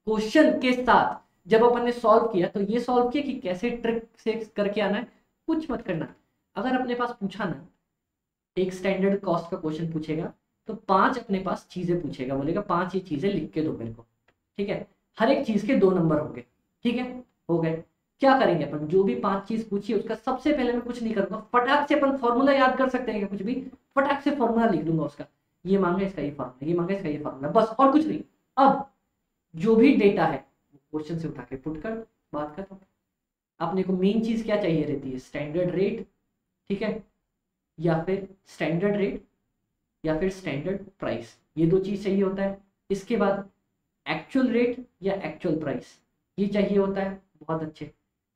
क्वेश्चन के साथ जब अपन ने सॉल्व किया तो ये सॉल्व किया कि कैसे ट्रिक से करके आना है, कुछ मत करना। अगर अपने पास पूछा ना, एक स्टैंडर्ड कॉस्ट का क्वेश्चन पूछेगा तो 5 अपने पास चीजें पूछेगा, बोलेगा 5 ये चीजें लिख के दो मेरे को, ठीक है। हर एक चीज के 2 नंबर होंगे, ठीक है, हो गए। क्या करेंगे अपन, जो भी 5 चीज पूछी उसका सबसे पहले मैं कुछ नहीं करूंगा, फटाक से अपन फॉर्मूला याद कर सकते हैं क्या, कुछ भी फटाक से फॉर्मूला लिख दूंगा उसका, ये मांगा इसका ये फॉर्मूला, ये मांगा इसका ये फॉर्मूला, बस और कुछ नहीं। अब जो भी डेटा है क्वेश्चन से उठा के पुट कर, बात खत्म। अपने को मेन चीज क्या चाहिए रहती है, स्टैंडर्ड रेट, ठीक है, या फिर स्टैंडर्ड रेट या फिर स्टैंडर्ड प्राइस, ये दो चीज चाहिए होता है। इसके बाद एक्चुअल रेट या एक्चुअल प्राइस, ये चाहिए होता है, बहुत अच्छे।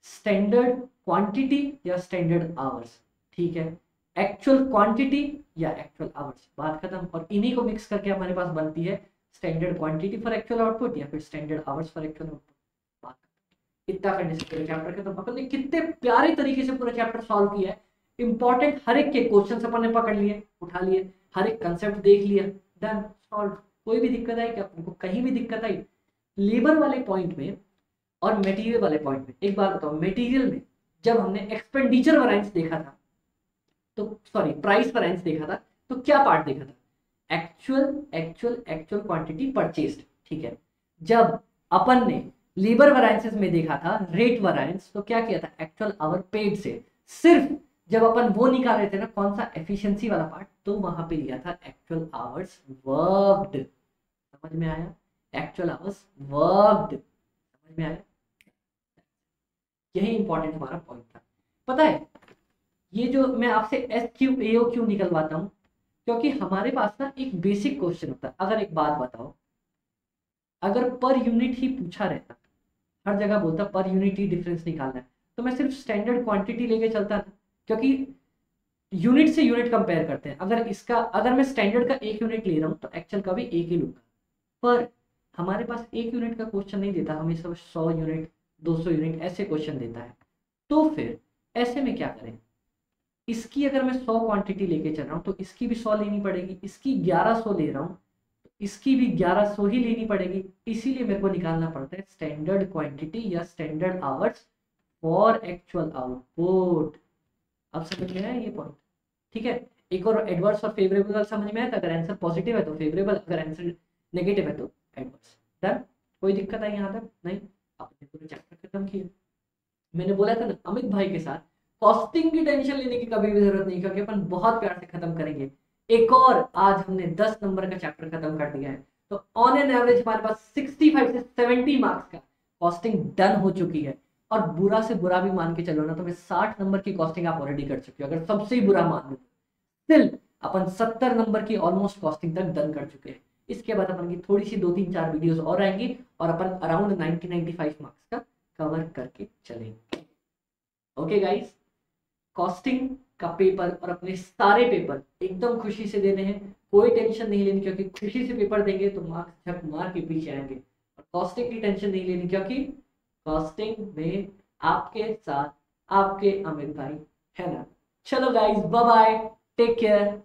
स्टैंडर्ड क्वांटिटी या स्टैंडर्ड आवर्स, ठीक है, एक्चुअल क्वांटिटी या एक्चुअल आवर्स, बात खत्म। और इन्हीं को मिक्स करके हमारे पास बनती है standard quantity for actual output या फिर standard hours for actual output, बात खत्म। इतना करने से पूरे चैप्टर खत्म। अपन ने कितने प्यारे तरीके से पूरा चैप्टर सॉल्व किया है। इंपॉर्टेंट हर एक के क्वेश्चन अपन ने पकड़ लिए, उठा लिए, हर एक कंसेप्ट देख लिया, डन, सॉल्व। कोई भी दिक्कत आई क्या, आपको कहीं भी दिक्कत आई लेबर वाले पॉइंट में और मटेरियल वाले पॉइंट में एक बात बताओ, मटेरियल में जब हमने एक्सपेंडिचर वैरिएंस देखा था, तो सॉरी प्राइस वैरिएंस देखा था, तो क्या पार्ट देखा था? एक्चुअल क्वांटिटी परचेस्ड, ठीक है। जब अपन ने लेबर वैरिएंसेस में देखा था रेट वैरिएंस, तो क्या किया था? एक्चुअल आवर पेड से सिर्फ जब अपन वो निकाल रहे थे ना, कौन सा एफिशिएंसी वाला पार्ट, तो वहां पे लिया था एक्चुअल आवर्स वर्कड। समझ में आया? एक्चुअल आवर्स वर्कड, समझ में आया? यही इंपॉर्टेंट हमारा पॉइंट था। पता है ये जो मैं आपसे एस क्यू ए ओ क्यों निकलवाता हूँ, क्योंकि हमारे पास ना एक बेसिक क्वेश्चन होता है। अगर एक बात बताओ, अगर पर यूनिट ही पूछा रहता, हर जगह बोलता पर यूनिट ही डिफरेंस निकालना है, तो मैं सिर्फ स्टैंडर्ड क्वांटिटी लेके चलता था, क्योंकि यूनिट से यूनिट कंपेयर करते हैं। अगर मैं स्टैंडर्ड का एक यूनिट ले रहा हूँ तो एक्चुअल का भी एक ही लूंगा। पर हमारे पास एक यूनिट का क्वेश्चन नहीं देता, हमें सब 100 यूनिट 200 यूनिट ऐसे क्वेश्चन देता है। तो फिर ऐसे में क्या करें? इसकी अगर मैं 100 क्वांटिटी लेके चल रहा हूँ तो इसकी भी 100 लेनी पड़ेगी, इसकी 1100 ले रहा हूँ तो इसकी भी 1100 ही लेनी पड़ेगी। इसीलिए मेरे को निकालना पड़ता है स्टैंडर्ड क्वांटिटी या standard hours for actual output. अब समझ में आया ये पॉइंट? ठीक है। एक और एडवर्स और फेवरेबल समझ में आया था, अगर आंसर पॉजिटिव है तो फेवरेबल, अगर आंसर नेगेटिव है तो एडवर्स। डन? कोई दिक्कत है यहाँ तक? नहीं? आपने पूरा चैप्टर खत्म किया। मैंने बोला था ना अमित भाई के साथ कॉस्टिंग की टेंशन लेने की कभी भी जरूरत नहीं, क्योंकि अपन बहुत प्यार से खत्म करेंगे। एक और आज हमने 10 नंबर का चैप्टर खत्म कर दिया है, तो ऑन एन एवरेज हमारे पास 65 से 70 मार्क्स का कॉस्टिंग डन हो चुकी है। और बुरा से बुरा भी मान के चलो ना, तो मैं 60 नंबर की कॉस्टिंग आप ऑलरेडी कर चुके हो। अगर सबसे ही बुरा मान लो, स्टिल अपन 70 नंबर की ऑलमोस्ट कॉस्टिंग तक डन कर चुके हैं। इसके बाद अपन की थोड़ी सी 2-3-4 वीडियोस और आएंगी और अपन अराउंड 90-95 मार्क्स का कवर करके चलेंगे। ओके गाइस, कॉस्टिंग का पेपर और अपने सारे पेपर एकदम खुशी से देने हैं, कोई टेंशन नहीं लेनी, क्योंकि खुशी से पेपर देंगे तो मार्क्स झक मार के पीछे आएंगे। और कॉस्टिंग की टेंशन नहीं लेनी, क्योंकि कॉस्टिंग में आपके साथ आपके अमित भाई है ना। चलो guys, bye bye, take care.